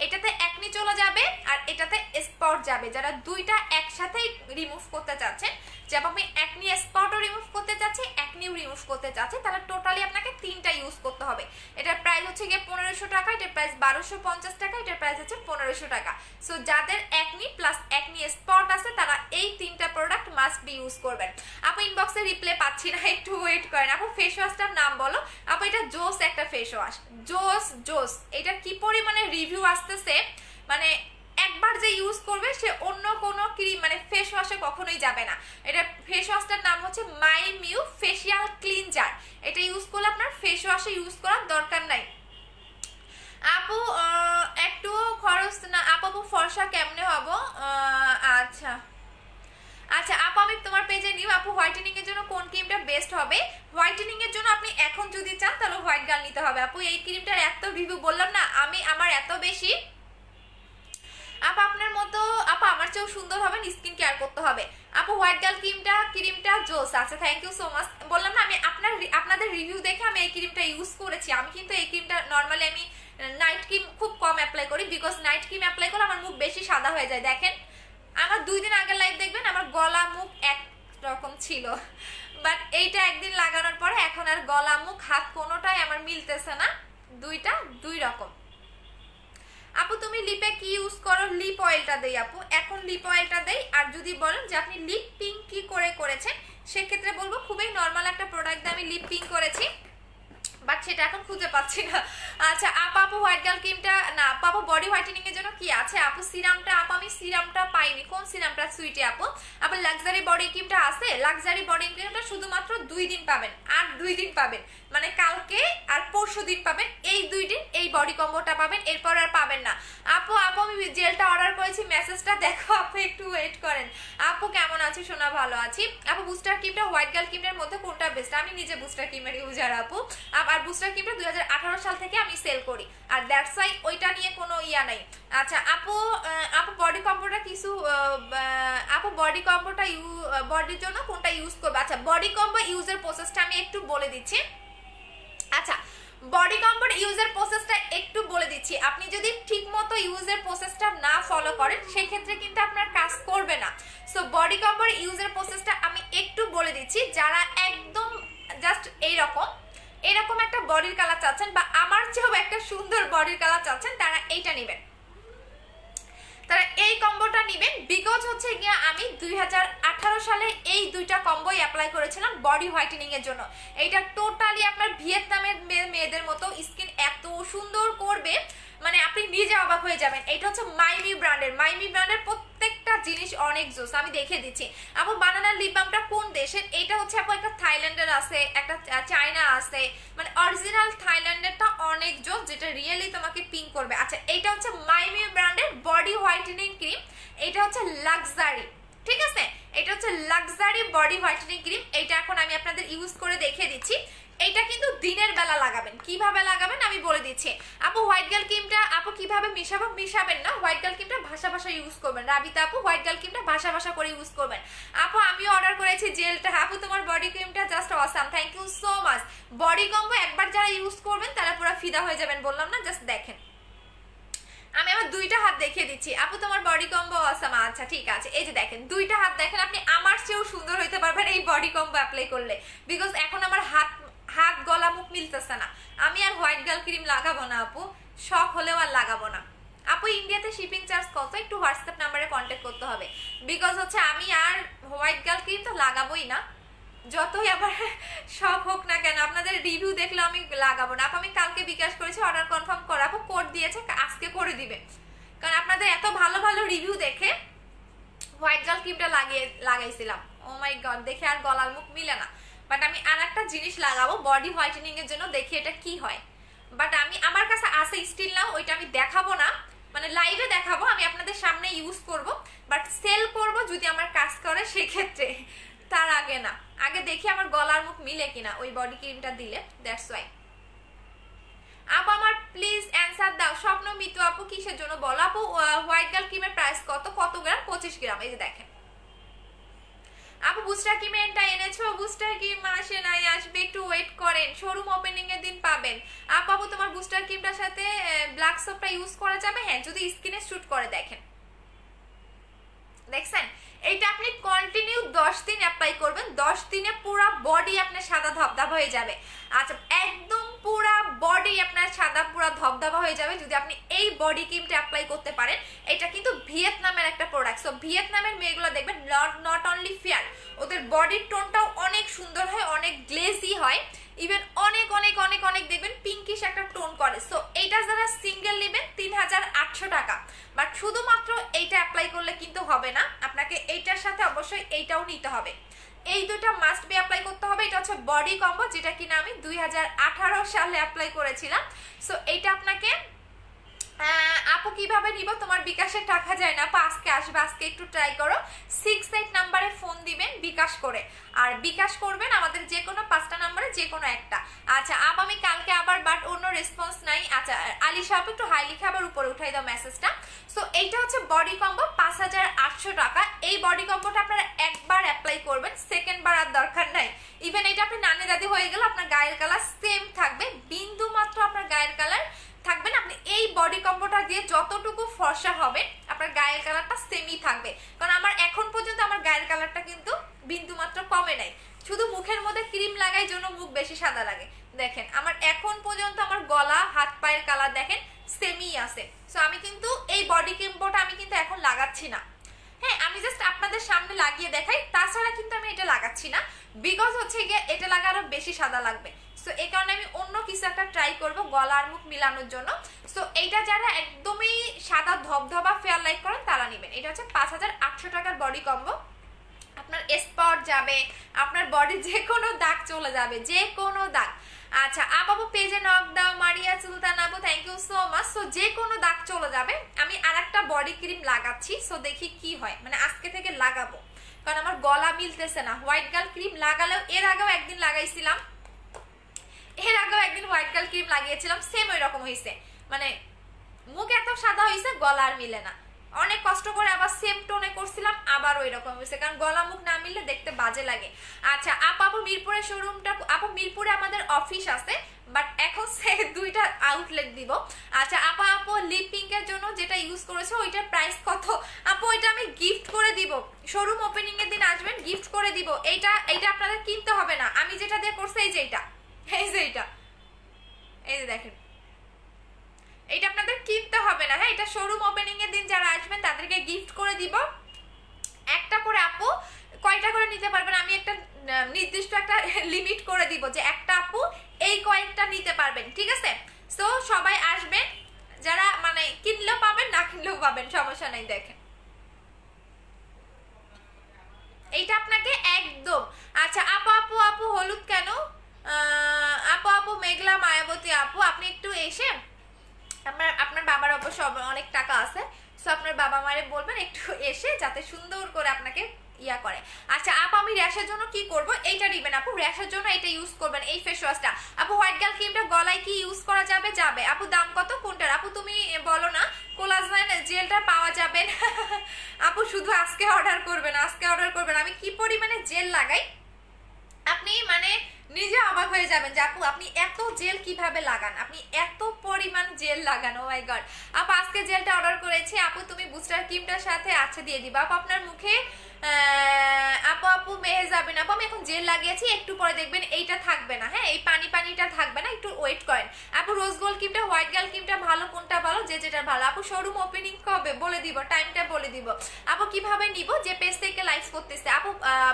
এটাতে অ্যাকনি চলে যাবে আর এটাতে স্পট যাবে, যারা দুইটা একসাথেই রিমুভ করতে চাচ্ছেন, যেমন আমি অ্যাকনি স্পটও রিমুভ করতে চাচ্ছি, অ্যাকনিও রিমুভ করতে চাচ্ছি, তাহলে টোটালি আপনাকে তিনটা ইউজ করতে হবে। এটার প্রাইস হচ্ছে গিয়ে 1500 টাকা, এটার প্রাইস 1250 টাকা, এটার প্রাইস হচ্ছে 1500 টাকা। সো যাদের অ্যাকনি প্লাস অ্যাকনি স্পট আছে তারা এই তিনটা প্রোডাক্ট মাস্ট বি ইউজ করবেন। আপু ইনবক্সে রিপ্লাই পাচ্ছি না, একটু ওয়েট করেন। আপু ফেস ওয়াশটার নাম বলো। আপু এটা জোস একটা ফেস ওয়াশ, জোস জোস। এটা কি পরিমাণে রিভিউ আসতেছে, মানে একবার যে ইউজ করবে সে অন্য কোনো ক্রিম মানে ফেস ওয়াশে কখনোই যাবে না। এটা ফেস ওয়াশটার নাম হচ্ছে মাইমিউ ফেসিয়াল ক্লিনজার। এটা ইউজ করলে আপনার ফেস ওয়াশে ইউজ করার দরকার নাই। আপু একটু খরচ না আপু, ফর্সা কেমনে হব? আচ্ছা আচ্ছা আপু আমি তোমার পেজে নিউ। আপু হোয়াইটেনিং এর জন্য কোন ক্রিমটা বেস্ট হবে? হোয়াইটেনিং এর জন্য আপনি এখন যদি চান তাহলে হোয়াইট গার্ল নিতে হবে। আপু এই ক্রিমটার এত রিভিউ বললাম না আমি, আমার এত বেশি। আপা আপনার মতো আপা আমার চেয়েও সুন্দর হবেন, স্কিন কেয়ার করতে হবে। আপু হোয়াইট গার্ল ক্রিমটা জোস আছে, থ্যাংক ইউ সো মাচ। বললাম না আমি আপনাদের রিভিউ দেখে আমি এই ক্রিমটা ইউজ করেছি। আমি কিন্তু এই ক্রিমটা নর্মালি আমি নাইট ক্রিম খুব কম অ্যাপ্লাই করি, বিকজ নাইট ক্রিম অ্যাপ্লাই করলে আমার মুখ বেশি সাদা হয়ে যায়। দেখেন আমার 2 দিন আগের লাইভ দেখবেন আমার গলা মুখ এক রকম ছিল, বাট এইটা একদিন লাগানোর পরে এখন আর গলা মুখ হাত কোনোটাই আমার মিলতেছে না, দুইটা দুই রকম। আপু তুমি লিপে কি ইউজ করো? লিপ অয়েলটা দেই আপু, এখন লিপ অয়েলটা দেই। আর যদি বলেন যে আপনি লিপ পিঙ্ক কি করে করেছেন, সেক্ষেত্রে বলবো খুবই নর্মাল একটা প্রোডাক্ট দিয়ে আমি লিপ পিঙ্ক করেছি, বাট সেটা এখন খুঁজে পাচ্ছি না। আচ্ছা আপু হোয়াইট গার্ল ক্রিমটা না আপু বডি হোয়াইটেনিং এর জন্য কি আছে? আপু সিরামটা আপু আমি সিরামটা পাইনি, কোন সিরামটা? সুইটে আপু আবার লাক্সারি বডি ক্রিমটা আছে, লাক্সারি বডি ক্রিমটা শুধুমাত্র 2 দিন পাবেন, আর 2 দিন পাবেন, মানে কালকে আর পরশু দিন পাবেন, এই 2 দিন এই বডি কম্বোটা পাবেন, এরপর আর পাবেন না। আপু আমি জেলটা অর্ডার করেছি, মেসেজটা দেখো আপু, একটু ওয়েট করেন। আপু কেমন আছি? শোনা ভালো আছি। আপু বুস্টার ক্রিমটা হোয়াইট গার্ল ক্রিমের মধ্যে কোনটা বেস্ট? আমি নিজে বুস্টার ক্রিমের ইউজার আপু, আর বুস্টার ক্রিমটা 2018 সাল থেকে আমি সেল করি, আর দ্যাটস ওয়াই ওইটা নিয়ে কোনো ইয়া নাই। আচ্ছা আপু বডি কম্বোটা কিছু আপু বডি কম্বোটা বডির জন্য কোনটা ইউজ করবে? আচ্ছা বডি কম্বো ইউজের প্রসেসটা আমি একটু বলে দিচ্ছি। আচ্ছা বডি কম্বোর ইউজের প্রসেসটা একটু বলে দিচ্ছি, আপনি যদি ঠিকমতো ইউজের প্রসেসটা না ফলো করেন সেক্ষেত্রে কিন্তু আপনার কাজ করবে না। সো বডি কম্বোর ইউজের প্রসেসটা আমি একটু বলে দিচ্ছি, যারা একদম জাস্ট এরকম একটা বডির কালার চাচ্ছেন বা আমার চেয়েও একটা সুন্দর বডির কালার চাচ্ছেন, তারা এইটা নেবেন, তারা এই কম্বোটা নেবেন। বিকজ হচ্ছে গিয়ে আমি 2018 সালে এই দুইটা কম্বোই অ্যাপ্লাই করেছিলাম বডি হোয়াইটেনিং এর জন্য। এইটা টোটালি আপনার ভিয়েতনামের মেয়েদের মতো স্কিন এত সুন্দর করবে, মানে আপনি নিজে অবাক হয়ে যাবেন। এটা হচ্ছে মাইমি ব্র্যান্ডের প্রত্যেকটা জিনিস অনেক জোস। আমি দেখে দিচ্ছি আপু বানানা লিপ বামটা কোন দেশের? এটা হচ্ছে আপু একটা থাইল্যান্ডের আছে, একটা চায়না আছে, মানে অরিজিনাল থাইল্যান্ডেরটা অনেক জোস, যেটা রিয়েলি তোমাকে পিঙ্ক করবে। আচ্ছা এটা হচ্ছে মাইমি ব্র্যান্ডের বডি হোয়াইটেনিং ক্রিম, এটা হচ্ছে লাক্সারি, ঠিক আছে? এটা হচ্ছে লাক্সারি বডি হোয়াইটেনিং ক্রিম। এটা এখন আমি আপনাদের ইউজ করে দেখিয়ে দিচ্ছি। এইটা কিন্তু দিনের বেলা লাগাবেন, কিভাবে লাগাবেন আমি বলে দিচ্ছি। আপু হোয়াইট গার্ল ক্রিমটা আপু কিভাবে মিশাবেন না, হোয়াইট গার্ল ক্রিমটা ভাষা ইউজ করবেন। রাবিতা আপু হোয়াইট গার্ল ক্রিমটা ভাষা করে ইউজ করবেন। আপু আমিও অর্ডার করেছি জেলটা। আপু তোমার বডি ক্রিমটা just awesome, thank you so much. Body combo একবার যারা ইউজ করবেন তারা পুরো ফিদা হয়ে যাবেন, বললাম না? জাস্ট দেখেন, আমি আমার দুইটা হাত দেখিয়ে দিচ্ছি। আপু তোমার বডি কম্বো অসাম। আচ্ছা ঠিক আছে, এই যে দেখেন দুইটা হাত দেখেন, আপনি আমার চেয়েও সুন্দর হইতে পারবেন এই বডি কম্বো অ্যাপ্লাই করলে, বিকজ এখন আমার হাত গলা মুখ মিলতেছে না। আমি আর হোয়াইট গার্ল ক্রিম লাগাবো না আপু, শখ হলেও আর লাগাবো না। আপু ইন্ডিয়াতে শিপিং চার্জ কত? একটু হোয়াটসঅ্যাপ নাম্বারে কন্ট্যাক্ট করতে হবে, বিকজ হচ্ছে আমি আর হোয়াইট গার্ল ক্রিম তো লাগাবোই না, যতই আবার শখ হোক না কেন। আপনাদের রিভিউ দেখলে আমি লাগাবো না আপু। আমি কালকে বিকাশ করেছি, অর্ডার কনফার্ম করাবো, কোড দিয়েছে, আজকে করে দিবে, কারণ আপনাদের এত ভালো রিভিউ দেখে হোয়াইট গার্ল ক্রিমটা লাগাইছিলাম। ও মাই গড, দেখে আর গলার মুখ মিলে না। বাট আমি আর একটা জিনিস লাগাবো বডি হোয়াইটেনিং এর জন্য, দেখি এটা কি হয়। বাট আমার কাছে আছে স্টিল নাও, ওইটা আমি দেখাবো না, মানে লাইভে দেখাবো, আমি আপনাদের সামনে ইউজ করব, বাট সেল করব যদি আমার কাজ করে সেক্ষেত্রে, তার আগে না। আগে দেখি আমার গলার মুখ মিলে কিনা ওই বডি ক্রিমটা দিলে, দ্যাটস ওয়াই। আপু আমার প্লিজ অ্যান্সার দাও। স্বপ্ন মিতু আপু কিসের জন্য বলো আপু? হোয়াইট গার্ল ক্রিমের প্রাইস কত গ্রাম? 25 গ্রাম। এই যে দেখেন আপু বুস্টার ক্রিমটা এনেছো, বুস্টার ক্রিম আসে নাই, আসবে, একটু ওয়েট করেন, শোরুম ওপেনিং এর দিন পাবেন। আপু তোমার বুস্টার ক্রিমটার সাথে ব্ল্যাক সোপটা ইউজ করা যাবে? হ্যাঁ, যদি স্কিনে শুট করে। দেখছেন, এইটা আপনি কন্টিনিউ 10 দিন অ্যাপ্লাই করবেন, 10 দিনে পুরো বডি আপনার সাদা ধবধবা হয়ে যাবে। আচ্ছা একদম পুরো বডি আপনার সাদা পুরো ধবধবা হয়ে যাবে যদি আপনি এই বডি ক্রিমটা অ্যাপ্লাই করতে পারেন। এটা কিন্তু ভিয়েতনামের একটা প্রোডাক্ট। সো ভিয়েতনামের মেয়েগুলো দেখবেন নট অনলি ফেয়ার, ওদের বডির টোনটাও অনেক সুন্দর হয়, অনেক গ্লেজি হয়, ইভেন অনেক দেখবেন পিঙ্কিশ একটা টোন করে। সো এইটা যারা সিঙ্গেল নেবেন 3800 টাকা, বাট শুধুমাত্র এইটা অ্যাপ্লাই করলে কিন্তু হবে না, আপনাকে এইটার সাথে অবশ্যই এইটাও নিতে হবে। এই দুটো মাস্ট বি অ্যাপ্লাই করতে হবে। এটা হচ্ছে বডি কম্বো, যেটা কিনা আমি 2018 সালে অ্যাপ্লাই করেছিলাম। সো এইটা আপনাকে আপু কিভাবে নিব? তোমার বিকাশে টাকা যায় না আপু, আজকে আসবে, আজকে একটু ট্রাই করো। 68 নাম্বারে ফোন দিবেন বিকাশ করে, আর বিকাশ করবেন আমাদের যে কোনো 5টা নাম্বারে যে কোনো একটা। আচ্ছা আপ আমি কালকে আবার, বাট অন্য রেসপন্স নাই। আচ্ছা আলিশা আপু একটু হাই লিখে আবার উপরে উঠাই দাও মেসেজটা। সো এইটা হচ্ছে বডি কম্বো 5800 টাকা। এই বডি কম্বোটা আপনারা একবার অ্যাপ্লাই করবেন, সেকেন্ড বার আর দরকার নাই। ইভেন এটা আপনি নানি দাদি হয়ে গেলে আপনার গায়ের কালার সেম থাকবে, বিন্দু মাত্র আপনার গায়ের কালার থাকবে না। আপনি এই বডি কম্বোটা দিয়ে যতটুকু ফর্সা হবে আপনার গায়ের কালারটা সেমই থাকবে, কারণ আমার এখন পর্যন্ত আমার গায়ের কালারটা কিন্তু বিন্দু মাত্র কমে নাই, শুধু মুখের মধ্যে ক্রিম লাগাই জন্য মুখ বেশি সাদা লাগে। দেখেন আমার এখন পর্যন্ত আমার গলা হাত পায়ের কালার দেখেন সেমই আছে। সো আমি কিন্তু এই বডি ক্রিমটা আমি কিন্তু এখন লাগাচ্ছি না, হ্যাঁ আমি জাস্ট আপনাদের সামনে লাগিয়ে দেখাই, তাছাড়া কিন্তু আমি এটা লাগাচ্ছি না, বিকজ হচ্ছে গিয়ে এটা লাগা আরো বেশি সাদা লাগবে। সো এই কারণে আমি অন্য কিছু একটা ট্রাই করব গলা আর মুখ মিলানোর জন্য। সো এইটা যারা একদমই সাদা ধবধবা ফেয়ার লাইক করেন তারা নেবেন। এটা হচ্ছে 5800 টাকার বডি কম্বো। আপনার স্পট যাবে, আপনার বডি যে কোনো দাগ চলে যাবে, যে কোনো দাগ। আচ্ছা আপু পেজে নক দাও মারিয়া সুলতান আপু, thank you so much. So যে কোনো দাগ চলে যাবে। আমি আরেকটা বডি ক্রিম লাগাচ্ছি, সো দেখি কি হয়, মানে আজকে থেকে লাগাবো কারণ আমার গলা মিলতেছে না। হোয়াইট গার্ল ক্রিম লাগালেও এর আগেও একদিন লাগাইছিলাম, এর আগেও একদিন হোয়াইট গার্ল ক্রিম লাগিয়েছিলাম, সেম ওই রকম হয়েছে, মানে মুখ এত সাদা হয়েছে গলা আর মিলে না। অনেক কষ্ট করে আবার সেম টোনে করছিলাম, আবার ওই রকম হয়েছে, কারণ গলা মুখ না মিললে দেখতে বাজে লাগে। আচ্ছা আপু মিরপুরের শোরুমটা, আপু মিরপুরে আমাদের অফিস আছে, বাট এখন সে দুইটা আউটলেট দিব। আচ্ছা আপু লিপ পিঙ্কের জন্য যেটা ইউজ করেছে ওইটার প্রাইস কত? আপু ওইটা আমি গিফট করে দিব, শোরুম ওপেনিং এর দিন আসবেন গিফট করে দিব। এইটা আপনাদের কিনতে হবে না, আমি যেটা দিয়ে করছি এই যে এইটা, এই যে এইটা, এই যে দেখেন এটা আপনাদের কিনতে হবে না, হ্যাঁ এটা শোরুম ওপেনিং এর দিন যারা আসবেন তাদেরকে গিফট করে দিব। একটা করে আপু কয়টা করে নিতে পারবেন আমি একটা নির্দিষ্ট একটা লিমিট করে দিব যে একটা আপু এই কয়েকটা নিতে পারবেন, ঠিক আছে? সো সবাই আসবেন, যারা মানে কিনলেও পাবেন না কিনলেও পাবেন, সমস্যা নাই। দেখেন এইটা আপনাকে একদম। আচ্ছা আপু হলুদ কেন? আপু মেঘলা মায়াবতী আপু আপনি একটু এসে আপনার বাবার অবশ্য অনেক টাকা আছে, সো আপনার বাবা মারে বলবেন একটু এসে যাতে সুন্দর করে আপনাকে ইয়া করে। আচ্ছা আপু আমি র্যাশের জন্য কি করব? এইটা দিবেন আপু, র্যাশের জন্য এটা ইউজ করবেন, এই ফেস ওয়াশটা। আপু হোয়াইট গার্ল ক্রিমটা গলায় কি ইউজ করা যাবে? যাবে। আপু দাম কত কোনটার? আপু তুমি বলো না। কোলাজেন জেলটা পাওয়া যাবে আপু শুধু আজকে অর্ডার করবেন, আজকে অর্ডার করবেন। আমি কি পরিমাণে জেল লাগাই আপনি মানে নিজে অবাক হয়ে যাবেন যে আপু আপনি এত জেল কিভাবে লাগান, আপনি এত পরিমাণ জেল লাগান। ও মাই গড আপু আজকে জেলটা অর্ডার করেছি আপু, তুমি বুস্টার ক্রিমটার সাথে আচ্ছা দিয়ে দিবা আপু আপনার মুখে। আপু মেহে যাবেন আপু, আমি এখন জেল লাগিয়েছি, একটু পরে দেখবেন এইটা থাকবে না, হ্যাঁ এই পানিটা থাকবে না, একটু ওয়েট করেন। আপু রোজ গোল্ড ক্রিমটা হোয়াইট গার্ল ক্রিমটা ভালো, কোনটা ভালো? যে যেটা ভালো। আপু শোরুম ওপেনিং কবে বলে দিব, টাইমটা বলে দিব। আপু কিভাবে নিব? যে পেজ থেকে লাইভ করতেছে। আপু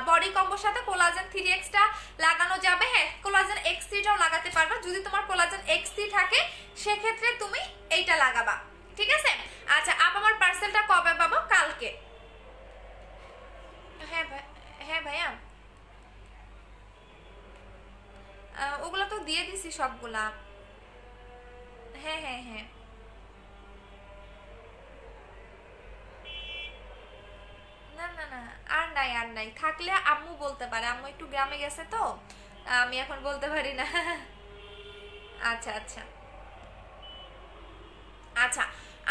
বডি কম্বোর সাথে কোলাজেন 3x টা লাগানো যাবে, হ্যাঁ কোলাজেন X3 টাও লাগাতে পারবা, যদি তোমার কোলাজেন X3 থাকে সেক্ষেত্রে তুমি এইটা লাগাবা, ঠিক আছে? আচ্ছা আমার পার্সেলটা কবে পাবো? কালকে। হ্যাঁ ভাইয়া ওগুলো তো দিয়ে দিছি সবগুলা। হ্যাঁ না আর নাই থাকলে আম্মু বলতে পারে, আম্মু একটু গ্রামে গেছে তো আমি এখন বলতে পারি না আচ্ছা আচ্ছা আচ্ছা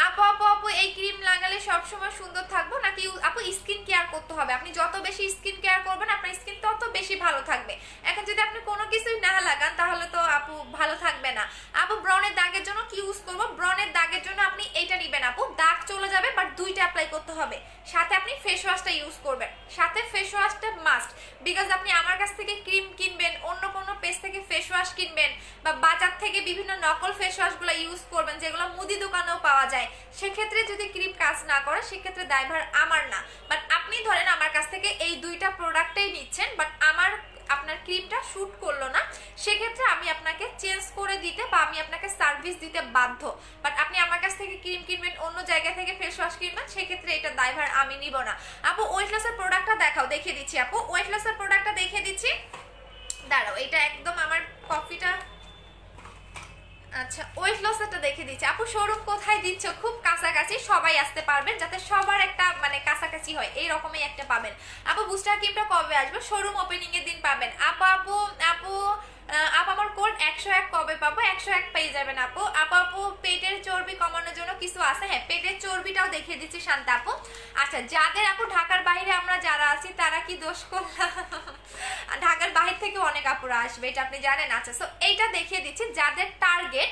আপু এই ক্রিম লাগালে সবসময় সুন্দর থাকবো নাকি আপু স্কিন কেয়ার করতে হবে? আপনি যত বেশি স্কিন কেয়ার করবেন আপনার স্কিন তত বেশি ভালো থাকবে। এখন যদি আপনি কোনো কিছুই না লাগান তাহলে তো আপু ভালো থাকবে না। আপু ব্রনের দাগের জন্য কি ইউজ করবো? ব্রনের দাগের জন্য আপনি এইটা নিবেন আপু, দাগ চলে যাবে বাট দুইটা অ্যাপ্লাই করতে হবে, সাথে আপনি ফেস ওয়াশটা ইউজ করবেন, সাথে ফেস ওয়াশটা মাস্ট, বিকজ আপনি আমার কাছ থেকে ক্রিম কিনবেন, অন্য কোনো পেজ থেকে ফেস ওয়াশ কিনবেন বা বাজার থেকে বিভিন্ন নকল ফেস ওয়াশগুলো ইউজ করবেন যেগুলো মুদি দোকানেও পাওয়া যায়, সেক্ষেত্রে যদি ক্রিম কাজ না করে সেক্ষেত্রে দায়ভার আমার না। বাট আপনি ধরেন আমার কাছ থেকে এই দুইটা প্রোডাক্টই নিচ্ছেন বাট আপনার ক্রিমটা শুট করলো না, সেক্ষেত্রে আমি আপনাকে চেঞ্জ করে দিতে বা আমি আপনাকে সার্ভিস দিতে বাধ্য। বাট আপনি আমার কাছ থেকে ক্রিম কিনবেন, অন্য জায়গা থেকে ফেস ওয়াশ কিনবেন, সেক্ষেত্রে এটা দায়ভার আমি নিব না। আপু ওয়েট লসের প্রোডাক্টটা দেখাও, দেখিয়ে দিচ্ছি আপু, ওয়েট লসের প্রোডাক্টটা দেখিয়ে দিচ্ছি, দাঁড়াও এটা একদম আমার কফিটা। আচ্ছা ওয়েট লসটা দেখে দিচ্ছি আপু, শোরুম কোথায় দিচ্ছ? খুব কাছাকাছি, সবাই আসতে পারবেন যাতে সবার একটা মানে কাছাকাছি হয় এই রকমই একটা পাবেন। আপু বুস্টার ক্রিমটা কবে আসবে? শোরুম ওপেনিং এর দিন পাবেন। আপু আমার কোড 101 কবে পাবো? 101 পেয়ে যাবেন আপু। আপু পেটের চর্বি কমানোর জন্য কিছু আছে? হ্যাঁ পেটের চর্বিটাও দেখিয়ে দিচ্ছি শান্তা আপু। আচ্ছা যাদের আপু ঢাকার বাইরে আমরা যারা আছি তারা কি দোষ করলাম? ঢাকার বাইরে থেকে অনেক আপুরা আসবে এটা আপনি জানেন। আচ্ছা সো এইটা দেখিয়ে দিচ্ছি যাদের টার্গেট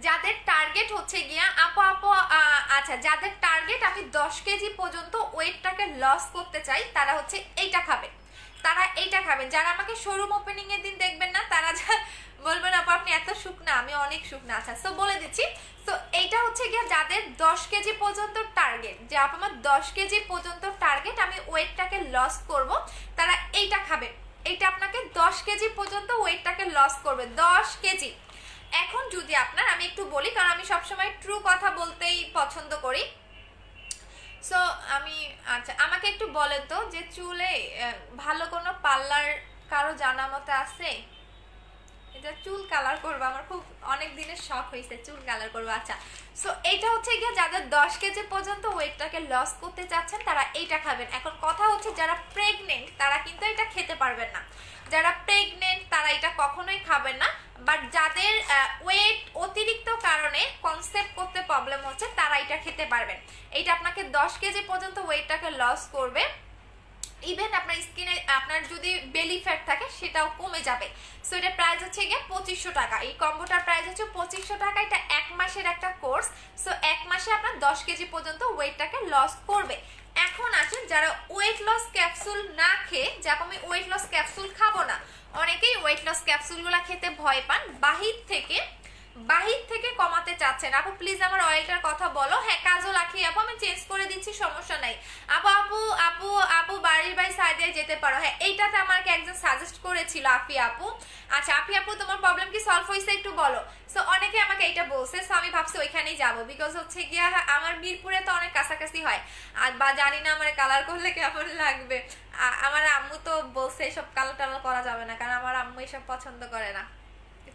যাদের টার্গেট হচ্ছে গিয়া আপু আপু আচ্ছা, যাদের টার্গেট আমি 10 কেজি পর্যন্ত ওয়েটটাকে লস করতে চাই তারা হচ্ছে এইটা খাবেন, তারা এইটা খাবেন। যারা আমাকে শোরুম ওপেনিং এর দিন দেখবেন না তারা বলবেন আপু আপনি এত শুকনা, আমি অনেক শুকনা। আচ্ছা সো বলে দিচ্ছি, তো এইটা হচ্ছে গিয়া যাদের 10 কেজি পর্যন্ত টার্গেট, যে আপু আমার 10 কেজি পর্যন্ত টার্গেট, আমি ওয়েটটাকে লস করব, তারা এইটা খাবেন। এটা আপনাকে 10 কেজি পর্যন্ত ওয়েটটাকে লস করবে, 10 কেজি। এখন যদি আপনার, আমি একটু বলি কারণ আমি সবসময় ট্রু কথা বলতেই পছন্দ করি। সো আমি, আচ্ছা আমাকে একটু বলেন তো যে চুলে ভালো কোনো পার্লার কারো জানা মতে আছে? এটা চুল কালার করবো, আমার খুব অনেক দিনের শখ হয়েছে চুল কালার করবো। আচ্ছা সো এইটা হচ্ছে গিয়ে যাদের 10 কেজি পর্যন্ত ওয়েটটাকে লস করতে চাচ্ছেন তারা এইটা খাবেন। এখন কথা হচ্ছে যারা প্রেগনেন্ট তারা কিন্তু এটা খেতে পারবেন না, যারা প্রেগনেন্ট তারা এটা কখনোই খাবেন না। বাট যাদের ওয়েট অতিরিক্ত কারণে কনসেপ্ট করতে প্রবলেম হচ্ছে তারা এটা খেতে পারবেন। এইটা আপনাকে 10 কেজি পর্যন্ত ওয়েটটাকে লস করবে। ইভেন আপনার স্কিনে আপনার যদি বেলি ফ্যাট থাকে সেটাও কমে যাবে। সো এটা প্রাইস হচ্ছে গিয়ে 2500 টাকা, এই কম্বোটার প্রাইস হচ্ছে 2500 টাকা। এটা 1 মাসের একটা কোর্স। সো 1 মাসে আপনার 10 কেজি পর্যন্ত ওয়েটটাকে লস করবে। এখন আছেন যারা ওয়েট লস ক্যাপসুল না খেয়ে, যে আমি ওয়েট লস ক্যাপসুল খাবো না, অনেকেই ওয়েট লস ক্যাপসুলগুলো খেতে ভয় পান, বাহির থেকে কমাতে চাচ্ছেন। আপু প্লিজ আমার অয়েলটার কথা বলো। হ্যাঁ কাজল আখি আপু আমি চেঞ্জ করে দিচ্ছি, সমস্যা নাই। আপু আপু আপু আপু বাড়ির বাই সাইডে যেতে পারো। হ্যাঁ এইটাতে আমাকে একজন সাজেস্ট করেছিল আফি আপু। আচ্ছা আফি আপু তোমার প্রবলেম কি সলভ হয়েছে একটু বলো। সো অনেকে আমাকে এটা বলছে, সো আমি ভাবছি ওইখানেই যাবো, বিকজ হচ্ছে গিয়া আমার মিরপুরে তো অনেক কাছাকাছি হয়, আর বা জানি না আমার কালার করলে কেমন লাগবে। আমার আম্মু তো বলছে এসব কালার টালার করা যাবে না, কারণ আমার আম্মু এসব পছন্দ করে না,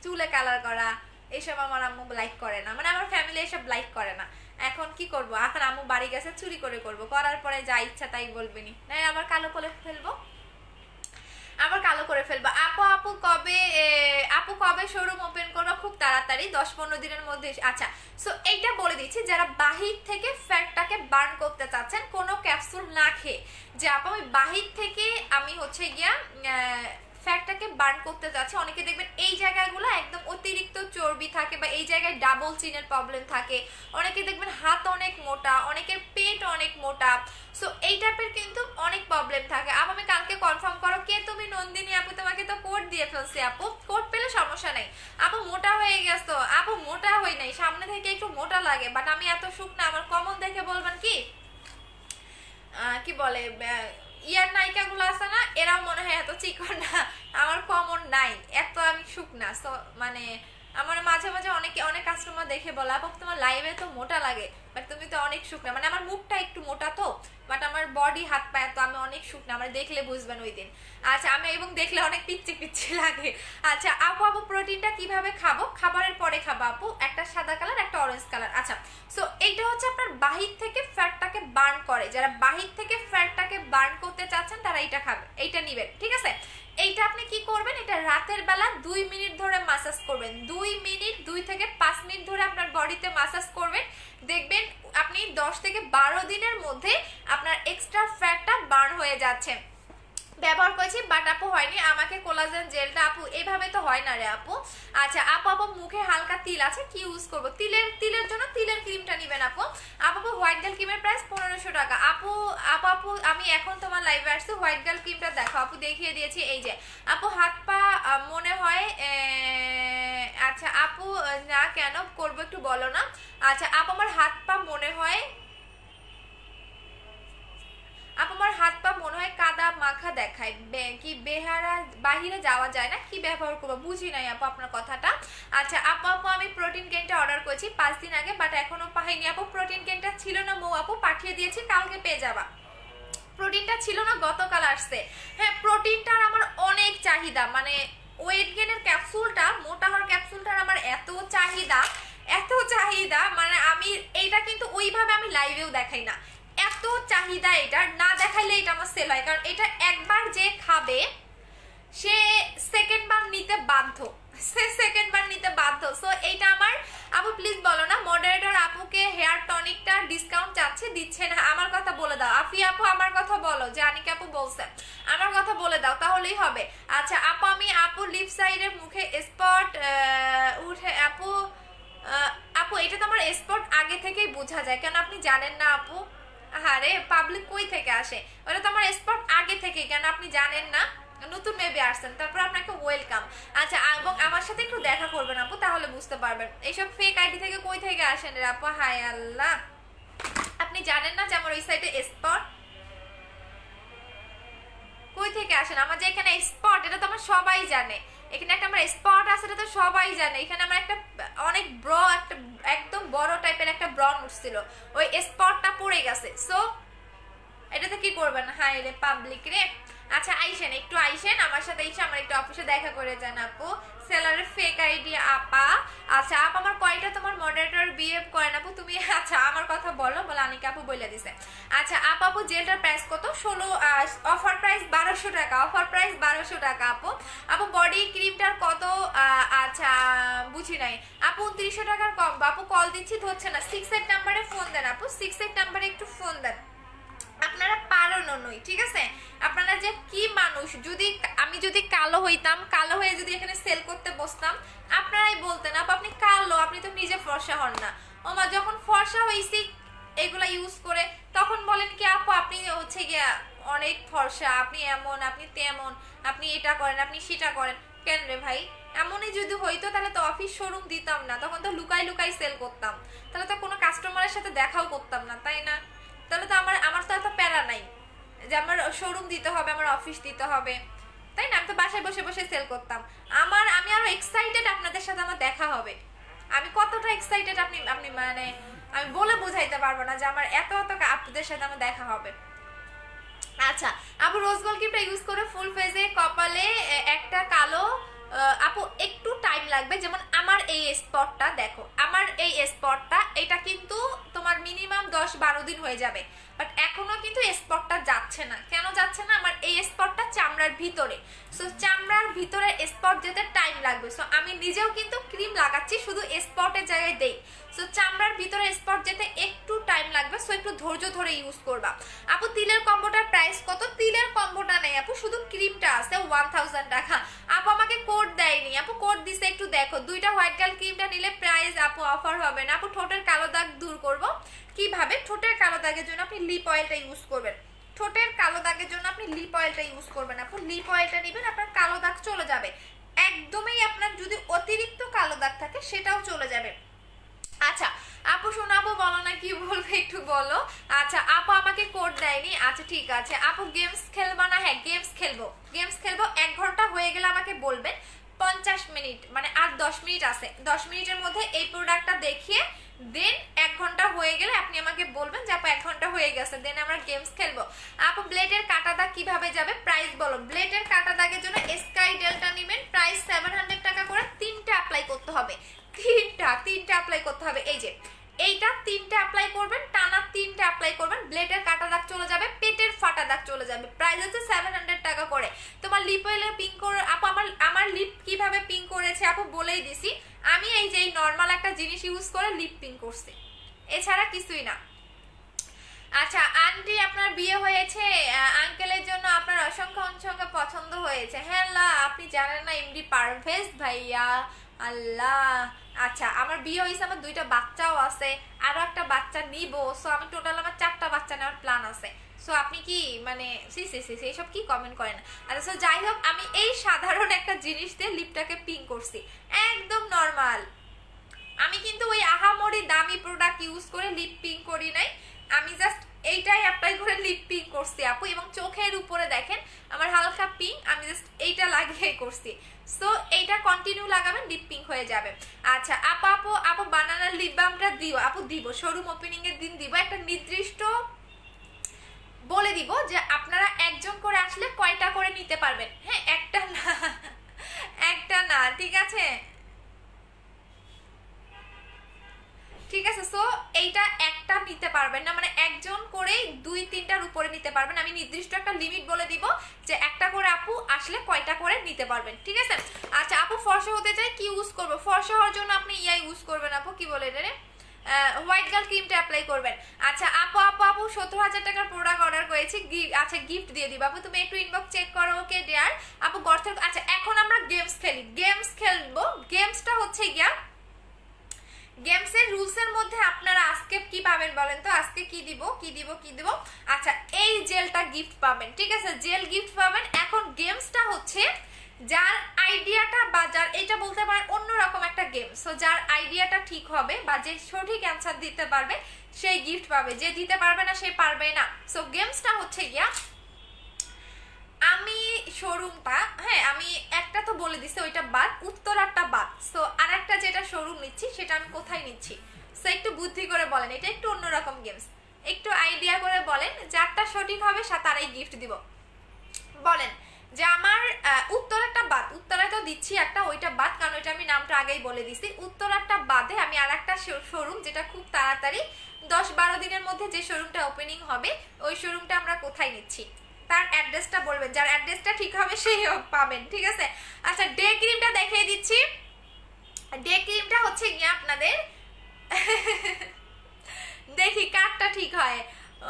চুলে কালার করা এইসব আমার আম্মু লাইক করে না, মানে আমার ফ্যামিলি এসব লাইক করে না। এখন কি করব, এখন আম্মু বাড়ি গেছে চুরি করে করব, করার পরে যা ইচ্ছা তাই বলবেনি, না আবার কালো করে ফেলবো, আবার কালো করে ফেলবো। আপু কবে শোরুম ওপেন করবো? খুব তাড়াতাড়ি, 10-15 দিনের মধ্যে। আচ্ছা সো এইটা বলে দিচ্ছি, যারা বাহির থেকে ফ্যাটটাকে বার্ন করতে চাচ্ছেন কোনো ক্যাপসুল না খেয়ে, যে আপু আমি বাহির থেকে আমি হচ্ছে গিয়া ফ্যাটটাকে বার্ন করতে যাচ্ছে। অনেকে দেখবেন এই জায়গাগুলো একদম অতিরিক্ত চর্বি থাকে, বা এই জায়গায় ডাবল চিনের প্রবলেম থাকে, অনেকে দেখবেন হাত অনেক মোটা, অনেকের পেট অনেক মোটা। সো এই টাইপের কিন্তু অনেক প্রবলেম থাকে। আপু আমি কালকে কনফার্ম করো, কে তুমি? নন্দিনী আপু তোমাকে তো কোড দিয়ে ফেলছি আপু, কোড পেলে সমস্যা নাই। আপু মোটা হয়ে গেছো? আপু মোটা হই নাই, সামনে থেকে একটু মোটা লাগে, বাট আমি এত শুকনা, আমার কমন দেখে বলবেন কি কি বলে ইয়ার নায়িকা গুলো আছে না, এরাও মনে হয় এত চিকন না, আমার কমন নাই, এত আমি শুকনা। সো মানে আমার মাঝে মাঝে অনেক কাস্টমার দেখে বলে আপু তোমার লাইভে তো মোটা লাগে, বাট তুমি তো অনেক শুকনা। মানে আমার মুখটা একটু মোটা তো, বাট আমার বডি হাত পায়ে তো আমি অনেক শুকনা, আমার দেখলে বুঝবেন ওই দিন। আচ্ছা আমি এবং দেখলে অনেক পিচ্ছি পিচ্ছি লাগে। আচ্ছা আপু প্রোটিনটা কিভাবে খাবো? খাবারের পরে খাবো আপু, একটা সাদা কালার একটা অরেঞ্জ কালার। আচ্ছা সো এইটা হচ্ছে আপনার বাহির থেকে ফ্যাটটাকে বার্ন করে, যারা বাহির থেকে ফ্যাটটাকে বার্ন করতে চাচ্ছেন তারা এইটা খাবেন, এইটা নিবেন, ঠিক আছে? এইটা আপনি কি করবেন, এটা রাতের বেলা 2 মিনিট ধরে মাসাজ করবেন, 2 থেকে 5 মিনিট ধরে আপনার বডিতে মাসাজ করবেন। দেখবেন আপনি 10 থেকে 12 দিনের মধ্যে আপনার এক্সট্রা ফ্যাটটা বার্ন হয়ে যাচ্ছে। ব্যবহার করেছি বাট আপু হয়নি, আমাকে কোলাজেন জেলটা আপু এইভাবে তো হয় না রে আপু। আচ্ছা আপু মুখে হালকা তিল আছে, কি ইউজ করবো? তিলের জন্য তিলের ক্রিমটা নিবেন আপু। আপু হোয়াইট গার্ল ক্রিমের প্রাইস 1500 টাকা। আপু আমি এখন তোমার লাইভে আসছি, হোয়াইট গার্ল ক্রিমটা দেখো আপু, দেখিয়ে দিয়েছি এই যে। আপু হাত পা মনে হয় আচ্ছা আপু না কেন করবো একটু বলো না। আচ্ছা আপু আমার হাত পা মনে হয় কাদা মাখা দেখায়, কি বাহিরে যাওয়া যায় না, কি ব্যবহার করবো? বুঝি নাই আপু আপনার কথাটা। আচ্ছা আপু আমি প্রোটিন গেনটা অর্ডার করেছি 5 দিন আগে, বাট এখনো পাইনি আপু। প্রোটিন গেনটা ছিল না মৌ আপু, পাঠিয়ে দিয়েছি, কালকে পেয়ে যাবা। প্রোটিনটা ছিল না, গতকাল আসছে। হ্যাঁ প্রোটিনটার আমার অনেক চাহিদা, মানে ওয়েট গেনের ক্যাপসুলটা, মোটা হওয়ার ক্যাপসুলটার আমার এত চাহিদা, মানে আমি এইটা কিন্তু ওইভাবে আমি লাইভেও দেখাই না, এত চাহিদা এটার, না দেখাইলে এটা আমার সেল হয়, কারণ এটা একবার যে খাবে সে সেকেন্ড বার নিতে বাধ্য। সো এইটা আমার আপু প্লিজ বলো না, মডারেটর আপুকে হেয়ার টনিকটা ডিসকাউন্ট চাচ্ছে, দিচ্ছে না, আমার কথা বলে দাও। আফি আপু আমার কথা বলো, যে আনিকা আপু বলছে আমার কথা বলে দাও, তাহলেই হবে। আচ্ছা আপু লিপ সাইডের মুখে স্পট উঠে আপু আপু এটা তো আমার স্পট আগে থেকেই বোঝা যায়, কেন আপনি জানেন না আপু? আরে পাবলিক কই থেকে আসে, ওটা তো আমার স্পট আগে থেকে, কেন আপনি জানেন না? নতুন মেবি আসছেন, তারপর আপনাকে ওয়েলকাম। আচ্ছা এবং আমার সাথে একটু দেখা করবেন আপু, তাহলে বুঝতে পারবেন এইসব ফেক আইডি থেকে কই থেকে আসেন রে আপু। হায় আল্লাহ, আপনি জানেন না যে আমার ওই সাইডে স্পট কই থেকে আসেন? আমার যে এখানে স্পট, এটা তো আমার সবাই জানে, এখানে একটা আমার স্পট আছে, এটা তো সবাই জানে। এখানে আমার একটা অনেক একটা একদম বড় টাইপের একটা ব্রন উঠছিল, ওই স্পটটা পড়ে গেছে। সো এটাতে কি করবেন? হাই রে পাবলিক রে। আচ্ছা আইসেন, একটু আইসেন আমার সাথে, এসে আমার একটু অফিসে দেখা করে যান আপু। সেলারের ফেক আইডি আপা। আচ্ছা আপ আমার কয়টা তোমার মডারেটর বিহেভ করেন আপু তুমি? আচ্ছা আমার কথা বলো, বলে আনিকা আপু বলে দিছে। আচ্ছা আপ আপু জেলটার প্রাইস কত? 16, অফার প্রাইস 1200 টাকা, অফার প্রাইস 1200 টাকা আপু। আপু বডি ক্রিমটার কত? আচ্ছা বুঝি নাই আপু। 2900 টাকার কম আপু। কল দিচ্ছি ধরছে না, 68 নাম্বারে ফোন দেন আপু, 68 নাম্বারে একটু ফোন দেন। আপনারা পারনো নই, ঠিক আছে? আপনারা যে কি মানুষ, আমি যদি কালো হইতাম, কালো হয়ে যদি এখানে সেল করতে বসতাম, আপনারাই বলতেন আপু আপনি কালো, আপনি তো নিজে ফর্সা হন না। ওমা যখন ফর্সা হইছি এগুলা ইউজ করে, তখন বলেন কি আপু আপনি হচ্ছে গিয়া অনেক ফর্সা, আপনি এমন, আপনি তেমন, আপনি এটা করেন, আপনি সেটা করেন। কেন রে ভাই? এমনই যদি হইতো তাহলে তো অফিস শোরুম দিতাম না, তখন তো লুকাই লুকাই সেল করতাম, তাহলে তো কোনো কাস্টমারের সাথে দেখাও করতাম না, তাই না? তাহলে তো আমার তো এত প্যারা নাই যে আমার শোরুম দিতে হবে, আমার অফিস দিতে হবে, তাই না? আমি তো বাসায় বসে বসে সেল করতাম। আমি আরো এক্সাইটেড আপনাদের সাথে আমার দেখা হবে। আমি কতটা এক্সাইটেড আপনি আপনি মানে আমি বলে বোঝাইতে পারবো না যে আমার এত আপনাদের সাথে আমার দেখা হবে। আচ্ছা আপু রোজ গোল্ড ক্রিমটা ইউজ করে ফুল ফেজে কপালে একটা কালো, আপু একটু টাইম লাগবে। যেমন আমার এই স্পটটা দেখো, আমার এই স্পটটা এটা কিন্তু তোমার মিনিমাম 10-12 দিন হয়ে যাবে, বাট এখনো কিন্তু স্পটটা যাচ্ছে না। কেন যাচ্ছে না? আমার এই স্পটটা চামড়ার ভিতরে, সো চামড়ার ভিতরে স্পট যেতে টাইম লাগবে। সো আমি নিজেও কিন্তু ক্রিম লাগাচ্ছি, শুধু স্পটের জায়গায় দেই, সো চামড়ার ভিতরে স্পট যেতে একটু টাইম লাগবে। সো একটু ধৈর্য ধরে ইউজ করবা আপু। তিলের কম্বোটার প্রাইস কত? তিলের কম্বোটা নেই আপু, শুধু ক্রিমটা আছে 1000 টাকা। আপু আমাকে কোড দেয়নি আপু, কোড দিছে একটু দেখো। দুইটা হোয়াইট গার্ল ক্রিমটা নিলে প্রাইস আপু অফার হবে না আপু। ঠোঁটের কালো দাগ দূর করব কিভাবে? ঠোঁটের কালো দাগের জন্য আপনি লিপ অয়েলটা ইউজ করবেন। ঠোঁটের কালো দাগের জন্য আপনি লিপ অয়েলটা ইউজ করবেন আপু। লিপ অয়েলটা নেবেন, আপনার কালো দাগ চলে যাবে একদমই। আপনার যদি অতিরিক্ত কালো দাগ থাকে সেটাও চলে যাবে। আচ্ছা আপু শোনাবো, বলো না কি বলবো একটু বলো। আচ্ছা আপু আমাকে কোড দেয়নি, আচ্ছা ঠিক আছে আপু। গেমস খেলবা না? হ্যাঁ গেমস খেলবো, গেমস খেলবো। 1 ঘন্টা হয়ে গেলে আমাকে বলবেন। 50 মিনিট মানে আর 10 মিনিট আছে, 10 মিনিটের মধ্যে এই প্রোডাক্টটা দেখিয়ে দেন 1 ঘন্টা হয়ে গেলে আপনি আমাকে বলবেন যে আপু 1 ঘন্টা হয়ে গেছে, দেন আমরা গেমস খেলবো। আপু ব্লেডের কাটা দাগ কিভাবে যাবে? প্রাইস বলো। ব্লেডের কাটা দাগের জন্য স্কাই ডেল্টা নেবেন, প্রাইস 700 টাকা করে। 3টা অ্যাপ্লাই করতে হবে, তিনটা অ্যাপ্লাই করতে হবে। এই যে এইটা 3টা অ্যাপ্লাই করবেন, টানা 3টা অ্যাপ্লাই করবেন। ব্লেডের কাটা দাগ চলে যাবে, পেটের ফাটা দাগ চলে যাবে। প্রাইস হচ্ছে 700 টাকা করে। তোমার লিপ অয়েলে পিঙ্ক করে আপু, আমার লিপ কিভাবে পিঙ্ক করেছে আপু বলেই দিছি। আমি এই যে নর্মাল একটা জিনিস ইউজ করে লিপ পিঙ্ক করছি, এছাড়া কিছুই না। আচ্ছা আন্টি আপনার বিয়ে হয়েছে? আঙ্কেলের জন্য আপনার অসংখ্য অসংখ্য পছন্দ হয়েছে। হ্যাঁ আপনি জানেন না এমডি পারভেজ ভাইয়া? আল্লাহ। আচ্ছা আমার বিয়ে হয়েছে, আমার 2টা বাচ্চাও আছে, আরো একটা বাচ্চা নিব। সো আমি টোটাল আমার 4টা বাচ্চা নেওয়ার প্ল্যান আছে। সো আপনি কি মানে এইসব কি কমেন্ট করেন? আচ্ছা সো যাই হোক, আমি এই সাধারণ একটা জিনিস দিয়ে লিপটাকে পিঙ্ক করছি, একদম নর্মাল। আমি কিন্তু ওই আহামরি দামি প্রোডাক্ট ইউজ করে লিপ পিঙ্ক করি নাই, আমি জাস্ট এইটাই অ্যাপ্লাই করে লিপ পিঙ্ক করছি আপু। এবং চোখের উপরে দেখেন আমার হালকা পিঙ্ক, আমি জাস্ট এইটা লাগিয়ে করছি। সো এইটা কন্টিনিউ লাগাবেন, লিপ পিঙ্ক হয়ে যাবে। আচ্ছা আপু বানানার লিপ বামটা দিও আপু? দিব, শোরুম ওপেনিং এর দিন দিব। একটা নির্দিষ্ট বলে দিব যে আপনারা একজন করে আসলে কয়টা করে নিতে পারবেন। হ্যাঁ একটা না, একটা না, ঠিক আছে ঠিক আছে। সো এইটা একটা নিতে পারবেন না, মানে একজন করেই 2-3টার উপরে নিতে পারবেন। আমি নির্দিষ্ট একটা লিমিট বলে দিব যে একটা করে আপু আসলে কয়টা করে নিতে পারবেন, ঠিক আছে? আচ্ছা আপু ফর্সা হতে চাই কি ইউজ করবো? ফর্সা হওয়ার জন্য আপনি ইয়া ইউজ করবেন আপু, কি বলে এটা রে, হোয়াইট গার্ল ক্রিমটা অ্যাপ্লাই করবেন। আচ্ছা আপু 70,000 টাকার প্রোডাক্ট অর্ডার করেছি, আচ্ছা গিফট দিয়ে দিবা আপু, তুমি একটু ইনবক্স চেক করো। ওকে ডিয়ার আপু গর্থের। আচ্ছা এখন আমরা গেমস খেলি, গেমস খেলবো। গেমসটা হচ্ছে গিয়া গেমসের রুলসের মধ্যে আপনারা আজকে কি পাবেন বলেন তো? আজকে কি দিব কি দিব কি দিব? আচ্ছা, এই জেলটা গিফট পাবেন, ঠিক আছে, জেল গিফট পাবেন। এখন গেমসটা হচ্ছে যার আইডিয়াটা বা যার, এটা বলতে পারেন অন্যরকম একটা গেম, সো যার আইডিয়াটা ঠিক হবে বা যে সঠিক অ্যান্সার দিতে পারবে সেই গিফট পাবে, যে দিতে পারবে না সে পারবে না। সো গেমসটা হচ্ছে গিয়া, আমি শোরুমটা, হ্যাঁ আমি একটা তো বলে দিছি ওইটা বাদ, উত্তরাটা বাদ। সো আর একটা যেটা শোরুম নিচ্ছি সেটা আমি কোথায় নিচ্ছি, সো একটু বুদ্ধি করে বলেন, এটা একটু অন্যরকম গেমস, একটু আইডিয়া করে বলেন, যারটা সঠিক হবে তারাই গিফট দিব। বলেন যে আমার উত্তরাটা বাদ, উত্তরা তো দিচ্ছি একটা, ওইটা বাদ, কারণ ওইটা আমি নামটা আগেই বলে দিছি। উত্তরাটা বাদে আমি আর একটা শোরুম, যেটা খুব তাড়াতাড়ি 10-12 দিনের মধ্যে যে শোরুমটা ওপেনিং হবে, ওই শোরুমটা আমরা কোথায় নিচ্ছি তার অ্যাড্রেসটা বলবেন, যার অ্যাড্রেসটা ঠিক হবে সেই পাবেন, ঠিক আছে। আচ্ছা, ডে ক্রিমটা দেখিয়ে দিচ্ছি। ডে ক্রিমটা হচ্ছে গিয়ে আপনাদের দেখি কারটা ঠিক হয়,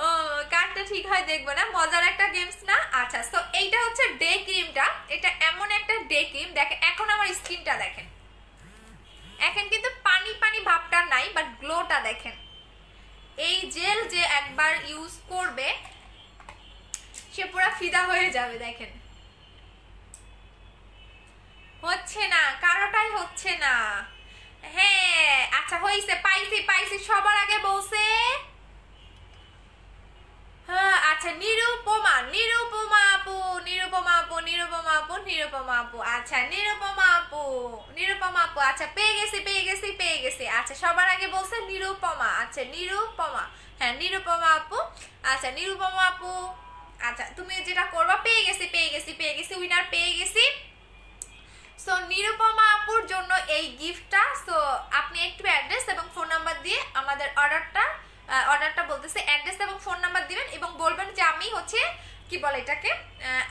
ও কারটা ঠিক হয় দেখবো না, মজার একটা গেমস না। আচ্ছা, সো এইটা হচ্ছে ডে ক্রিমটা, এটা এমন একটা ডে ক্রিম, দেখেন এখন আমার স্কিনটা দেখেন, এখন কিন্তু পানি পানি ভাবটা নাই, বাট গ্লোটা দেখেন। এই জেল যে একবার ইউজ করবে সে পুরো ফিদা হয়ে যাবে। দেখেন হচ্ছে না, কারোটাই হচ্ছে না। হ্যাঁ আচ্ছা হইছে, পাইছি পাইছি, সবার আগে বলছে। হ্যাঁ আচ্ছা, নিরুপমা, নিরুপমা আপু, নিরুপমা আপু, নিরুপমা আপু, নিরুপমা আপু, আচ্ছা নিরুপমা আপু, নিরুপমা আপু, আচ্ছা পেয়ে গেছি পেয়ে গেছি পেয়ে গেছি। আচ্ছা সবার আগে বলছে নিরুপমা, আচ্ছা নিরুপমা, হ্যাঁ নিরুপমা আপু, আচ্ছা নিরুপমা আপু। আচ্ছা তুমি যেটা করবা, পেয়ে গেছি পেয়ে গেছি পেয়ে গেছি, উইনার পেয়ে গেছি। সো নিরুপমা আপুর জন্য এই গিফটটা। সো আপনি একটু অ্যাড্রেস এবং ফোন নাম্বার দিয়ে আমাদের অর্ডারটা বলতেছে, অ্যাড্রেস এবং ফোন নাম্বার দিবেন এবং বলবেন যে আমি হচ্ছে কি বলে এটাকে,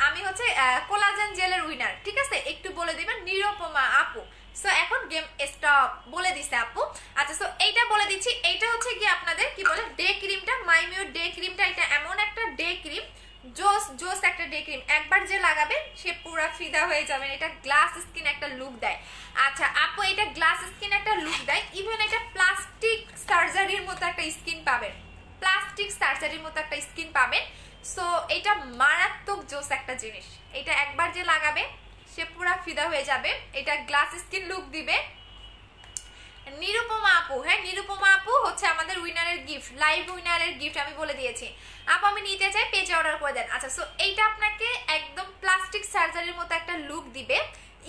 আমি হচ্ছে কোলাজেন জেলের উইনার, ঠিক আছে, একটু বলে দিবেন নিরুপমা আপু। সো এখন গেম স্টপ বলে দিছে আপু। আচ্ছা সো এইটা বলে দিচ্ছি, এইটা হচ্ছে কি আপনাদের কি বলে ডে ক্রিমটা, মাইমিউর ডে ক্রিমটা, এটা এমন একটা ডে ক্রিম, জোস জোস একটা ডে ক্রিম, একবার যে লাগাবে সে পুরো ফিদা হয়ে যাবেন। এটা গ্লাস স্কিন একটা লুক দেয়। আচ্ছা আপু, এটা গ্লাস স্কিন একটা লুক দেয়, ইভেন এটা প্লাস্টিক সার্জারির মতো একটা স্কিন পাবেন, প্লাস্টিক সার্জারির মতো একটা স্কিন পাবেন। সো এটা মারাত্মক জোস একটা জিনিস, এটা একবার যে লাগাবে সে পুরো ফিদা হয়ে যাবে, এটা গ্লাস স্কিন লুক দিবে। নিরুপমা আপু, হ্যাঁ নিরুপমা আপু হচ্ছে আমাদের উইনারের গিফট, লাইভ উইনারের গিফট আমি বলে দিয়েছি। আপু আমি নিতে চাই, পেজে অর্ডার করে দেন। আচ্ছা সো এইটা আপনাকে একদম প্লাস্টিক সার্জারির মতো একটা লুক দিবে,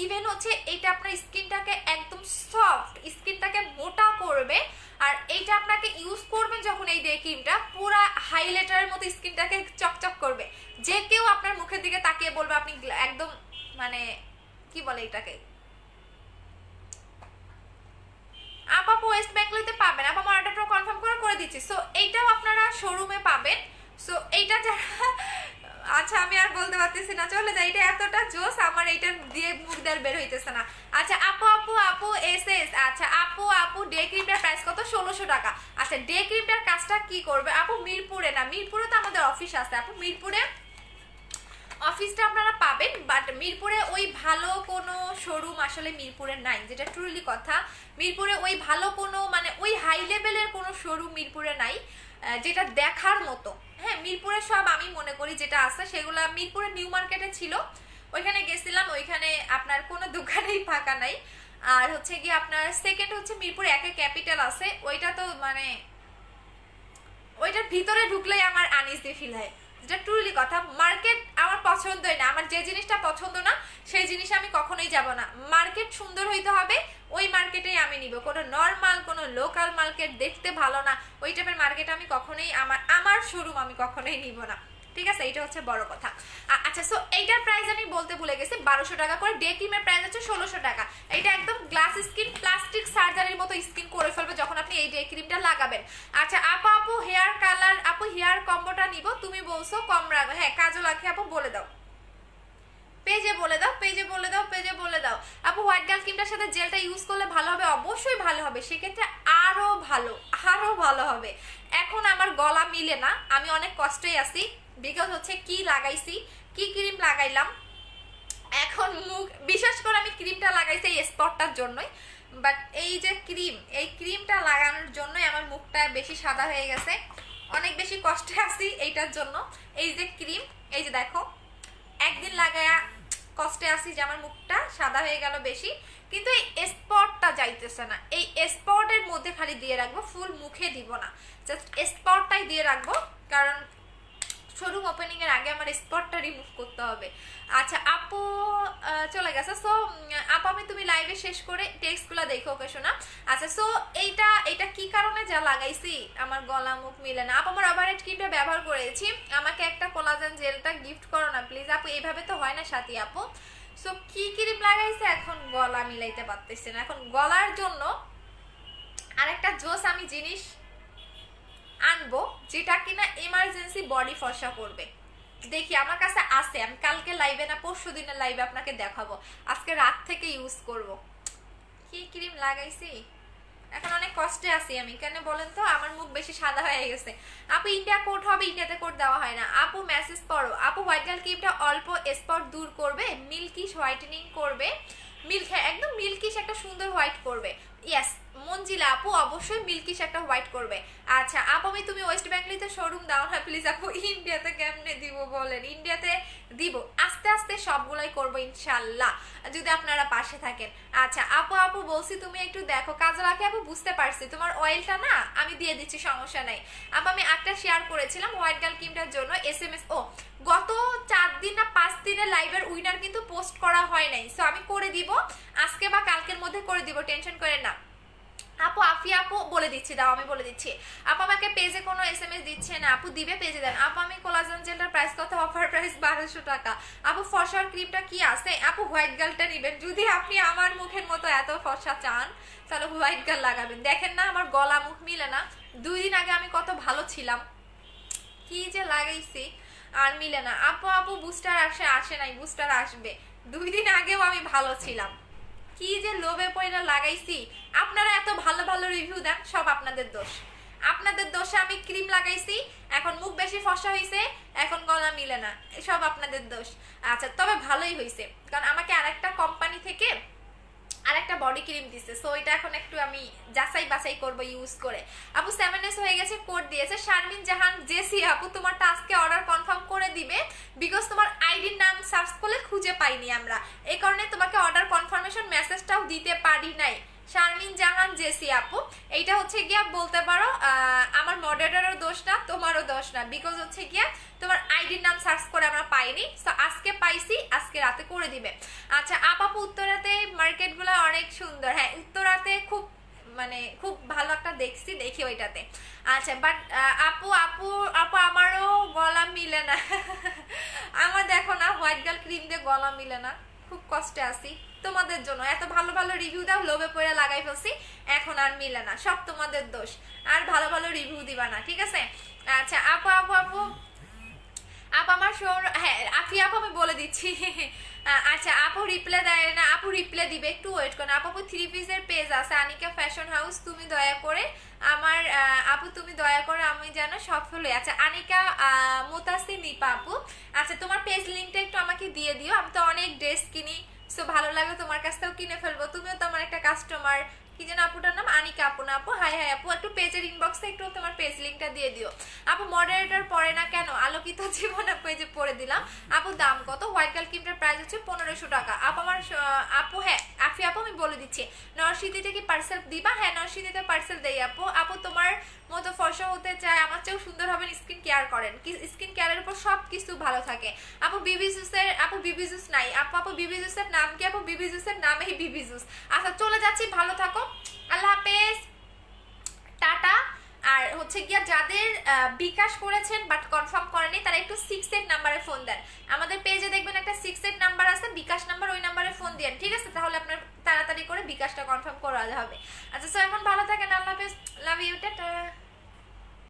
ইভেন হচ্ছে এটা আপনার স্কিনটাকে একদম সফট, স্কিনটাকে মোটা করবে। আর এইটা আপনাকে ইউজ করবেন যখন এই ডে ক্রিমটা, পুরা হাইলাইটারের মতো স্কিনটাকে চকচক করবে, যে কেউ আপনার মুখের দিকে তাকিয়ে বলবে আপনি একদম মানে কি বলে এটাকে, আপা ওয়েস্ট বেঙ্গলিতে পাবেন। আপা আমার অর্ডারটা কনফার্ম করে দিচ্ছি। সো এইটাও আপনারা শোরুমে পাবেন। সো এইটা যারা আচ্ছা আমি আর বলতে পারতেছি না, চলে যাই, এটা এতটা জোস আমার এইটা দিয়ে মুখ দিয়ে বের হইতেছে না। আচ্ছা আপু আপু আপু এস এস, আচ্ছা আপু আপু ডে ক্রিমটার প্রাইস কত? 1600 টাকা। আচ্ছা ডে ক্রিমটার কাজটা কি করবে আপু? মিরপুরে না, মিরপুরে তো আমাদের অফিস আছে আপু, মিরপুরে অফিসটা আপনারা পাবেন, বাট মিরপুরে ওই ভালো কোনো শোরুম আসলে মিরপুরে নাই, যেটা ট্রুলি কথা। মিরপুরে ওই ভালো কোনো মানে ওই হাই লেভেলের কোনো শোরুম মিরপুরে নাই যেটা দেখার মতো। হ্যাঁ মিরপুরে সব আমি মনে করি যেটা আছে সেগুলো মিরপুরে নিউ মার্কেটে ছিল, ওইখানে গেছিলাম, ওইখানে আপনার কোনো দোকানেই ফাঁকা নাই। আর হচ্ছে কি আপনার সেকেন্ড হচ্ছে মিরপুরে একে ক্যাপিটাল আছে, ওইটা তো মানে ওইটার ভিতরে ঢুকলেই আমার আনইজি ফিল হয়, যেটা ট্রুলি কথা। মার্কেট আমার পছন্দই না, আমার যে জিনিসটা পছন্দ না সেই জিনিস আমি কখনোই যাব না। মার্কেট সুন্দর হইতে হবে, ওই মার্কেটেই আমি নিব। কোনো নর্মাল কোনো লোকাল মার্কেট দেখতে ভালো না, ওই টাইপের মার্কেট আমি কখনোই আমার শোরুম আমি কখনোই নিব না, ঠিক আছে, এটা হচ্ছে বড় কথা। আচ্ছা সো এইটার প্রাইস আমি বলতে ভুলে গেছি, 1200 টাকা করে। ডে ক্রিমের প্রাইস হচ্ছে 1600 টাকা। এটা একদম গ্লাস স্কিন, প্লাস্টিক সার্জারির মতো স্কিন করে ফেলবে যখন আপনি এই ডে ক্রিমটা লাগাবেন। আচ্ছা আপু আপু হেয়ার কালার, আপু হেয়ার কম্বোটা নিব, তুমি বলছো কম রাখবে, হ্যাঁ কাজল আঁখি আপু বলে দাও, পেজে বলে দাও, পেজে বলে দাও, পেজে বলে দাও। আপু হোয়াইট গার্ল ক্রিমটার সাথে জেলটা ইউজ করলে ভালো হবে? অবশ্যই ভালো হবে, সেক্ষেত্রে আরো ভালো, আরো ভালো হবে। এখন আমার গলা মিলে না, আমি অনেক কষ্টই আছি, বিকজ হচ্ছে কি লাগাইছি, কি ক্রিম লাগাইলাম, এখন মুখ, বিশেষ করে আমি ক্রিমটা লাগাইছি এই স্পটটার জন্যই, বাট এই যে ক্রিম, এই ক্রিমটা লাগানোর জন্যই আমার মুখটা বেশি সাদা হয়ে গেছে, অনেক বেশি কষ্টে আছি এইটার জন্য। এই যে ক্রিম, এই যে দেখো একদিন লাগায়া কষ্টে আছি যে আমার মুখটা সাদা হয়ে গেল বেশি, কিন্তু এই স্পটটা যাইতেছে না। এই স্পটের মধ্যে খালি দিয়ে রাখবো, ফুল মুখে দিব না, জাস্ট স্পটটাই দিয়ে রাখবো, কারণ শোরুম ওপেনিং এর আগে আমার স্পটটা রিমুভ করতে হবে। আচ্ছা আপু চলে গেছে। সো আপু আমি তুমি লাইভে শেষ করে টেক্সটগুলো দেখো ওকে শোনা। আচ্ছা সো এইটা কি কারণে যা লাগাইছি আমার গলা মুখ মিলে না। আপু আমার ওভারহেড ক্রিমটা ব্যবহার করেছি, আমাকে একটা কোলাজেন জেলটা গিফট করো না প্লিজ আপু, এইভাবে তো হয় না সাথী আপু। সো কি ক্রিম লাগাইছে এখন গলা মিলাইতে পারতেছে না, এখন গলার জন্য আরেকটা জোস আমি জিনিস আনবো যেটা কিনা এমার্জেন্সি বডি ফর্সা করবে। দেখি আমার কাছে আছে, আমি কালকে লাইভে না পরশু দিনের লাইভে আপনাকে দেখাবো, আজকে রাত থেকে ইউজ করব। কি ক্রিম লাগাইছি, এখন অনেক কষ্টে আছি আমি, কেন বলেন তো, আমার মুখ বেশি সাদা হয়ে গেছে। আপু ইন্ডিয়া কোড হবে, ইন্ডিয়াতে কোড দেওয়া হয় না। আপু মেসেজ পড়ো। আপু হোয়াইট গার্ল ক্রিমটা অল্প স্পট দূর করবে, মিল্কিশ হোয়াইটেনিং করবে, মিল্ক, হ্যাঁ একদম মিল্কিশ একটা সুন্দর হোয়াইট করবে। ইয়েস মঞ্জিলা আপু অবশ্যই মিল্কিশ একটা হোয়াইট করবে। আচ্ছা আপু আমি তুমি ওয়েস্ট বেঙ্গলিতে শোরুম দাও না প্লিজ আপু, ইন্ডিয়াতে কেমনে দিব বলেন, ইন্ডিয়াতে দিব আস্তে আস্তে সবগুলাই করবো ইনশাল্লাহ যদি আপনারা পাশে থাকেন। আচ্ছা আপু বলছি তুমি একটু দেখো কাজলাকে আপু, বুঝতে পারছি তোমার অয়েলটা না আমি দিয়ে দিচ্ছি, সমস্যা নাই আপু। আমি একটা শেয়ার করেছিলাম হোয়াইট গার্ল ক্রিমটার জন্য SMS, ও গত 4 দিন না 5 দিনের লাইভের উইনার কিন্তু পোস্ট করা হয় নাই, সো আমি করে দিব আজকে বা কালকের মধ্যে করে দিব, টেনশন করেন না আপু। আফিয়া আপু বলে দিচ্ছি, দাও আমি বলে দিচ্ছি। আপু আমাকে পেজে কোনো SMS দিচ্ছে না, আপু দিবে পেজে দেন। আপু আমি কোলাজেন জেলটার প্রাইস কত, অফার প্রাইস 1200 টাকা। আপু ফর্সার ক্রিমটা কি আছে, আপু হোয়াইট গার্লটা নেবেন, যদি আপনি আমার মুখের মতো এত ফর্সা চান তাহলে হোয়াইট গার্ল লাগাবেন। দেখেন না আমার গলা মুখ মিলে না, 2 দিন আগে আমি কত ভালো ছিলাম, কি যে লাগাইছি আর মিলে না। আপু বুস্টার আসে নাই, বুস্টার আসবে, 2 দিন আগেও আমি ভালো ছিলাম, কি যে লোভে পয়রা লাগাইছি। আপনারা এত ভালো ভালো রিভিউ দেন, সব আপনাদের দোষ, আপনাদের দোষে আমি ক্রিম লাগাইছি, এখন মুখ বেশি ফর্সা হয়েছে, এখন গলা মিলে না, সব আপনাদের দোষ। আচ্ছা তবে ভালোই হয়েছে, কারণ আমাকে আরেকটা কোম্পানি থেকে আরেকটা বডি ক্রিম দিছে, সো এটা এখন একটু আমি যাচাই বাছাই করব ইউজ করে। আপু 7S হয়ে গেছে, কোড দিয়েছে শারমিন জাহান জেসি। আপু তোমারটা আজকে অর্ডার কনফার্ম করে দিবে, বিকজ তোমার আইডির নাম সার্চ করলে খুঁজে পাইনি আমরা, এই কারণে তোমাকে অর্ডার কনফার্মেশন মেসেজটাও দিতে পারি নাই। শারমিন জাহান জেসি আপু, এইটা হচ্ছে গিয়া বলতে পারো আমার মডারেটরের দোষ না, তোমারও দোষ না, বিকজ হচ্ছে গিয়া তোমার আইডির নাম সার্চ করে আমরা পাইনি, সো আজকে পাইছি, আজকে রাতে করে দিবে। আচ্ছা আপু উত্তরাতে মার্কেটগুলো অনেক সুন্দর, হ্যাঁ উত্তরাতে খুব মানে খুব ভালো একটা দেখছি, দেখি ওইটাতে। আচ্ছা বাট আপু আপু আপু আমারও গলা মিলে না আমার দেখো না হোয়াইট গার্ল ক্রিম দিয়ে গলা মিলে না, খুব কষ্টে আছি তোমাদের জন্য, এত ভালো ভালো রিভিউ দাও, লোভে পড়ে লাগাই ফেলছি, এখন আর মিলে না, সব তোমাদের দোষ, আর ভালো ভালো রিভিউ দিবা না, ঠিক আছে। আচ্ছা আপু আমার হ্যাঁ আফি আপু আমি বলে দিচ্ছি আচ্ছা আপু রিপ্লাই দেয় না, আপু রিপ্লাই দিবে, একটু ওয়েট করুন। আপু 3 পিসের পেজ আছে আনিকা ফ্যাশন হাউস, তুমি দয়া করে আমার আপু তুমি দয়া করে আমি যেন সফল হই। আচ্ছা আনিকা মোতাসিম নিপা আপু, আচ্ছা তোমার পেজ লিঙ্কটা একটু আমাকে দিয়ে দিও, আমি তো অনেক ড্রেস কিনি, সো ভালো লাগলে তোমার কাছ থেকেও কিনে ফেলবো, তুমিও তো আমার একটা কাস্টমার। কি যেন আপুটার নাম, আনিকা আপু না আপু, হাই আপু একটু পেজের ইনবক্সে একটু তোমার পেজ লিঙ্কটা দিয়ে দিও। আপু মডারেটর পড়ে না কেন, আলোকিত জীবন পেজে পড়ে দিলাম। আপু দাম কত, হোয়াইট গার্ল ক্রিমটার প্রাইস হচ্ছে 1500 টাকা। আপু আমার আপু হ্যাঁ আফি আপু আমি বলে দিচ্ছি, নরসিংদীতে কি পার্সেল দিবা, হ্যাঁ নরসিংদীতে পার্সেল দেই আপু। আপু তোমার মতো ফর্সা হতে চায়, আমার চেয়েও সুন্দর হবেন, স্কিন কেয়ার করেন, স্কিন কেয়ারের উপর সব কিছু ভালো থাকে। আপু বিবি জুসের, আপু বিবি জুস নাই আপু বিবি জুসের নাম কি, আপু বিবি জুসের নামেই বিবি জুস। আচ্ছা চলে যাচ্ছি, ভালো থাকো, আল্লাহ হাফেজ, টাটা। আর হচ্ছে গিয়া যাদের বিকাশ করেছেন বাট কনফার্ম করেনি তারা একটু 68 নাম্বারে ফোন দেন, আমাদের পেজে দেখবেন একটা 68 নাম্বার আছে বিকাশ নাম্বার, ওই নাম্বারে ফোন দেন, ঠিক আছে, তাহলে আপনার তাড়াতাড়ি করে বিকাশটা কনফার্ম করা হবে। আচ্ছা সো এখন ভালো থাকেন, আল্লাহ হাফেজ, লাভ ইউ, টাটা।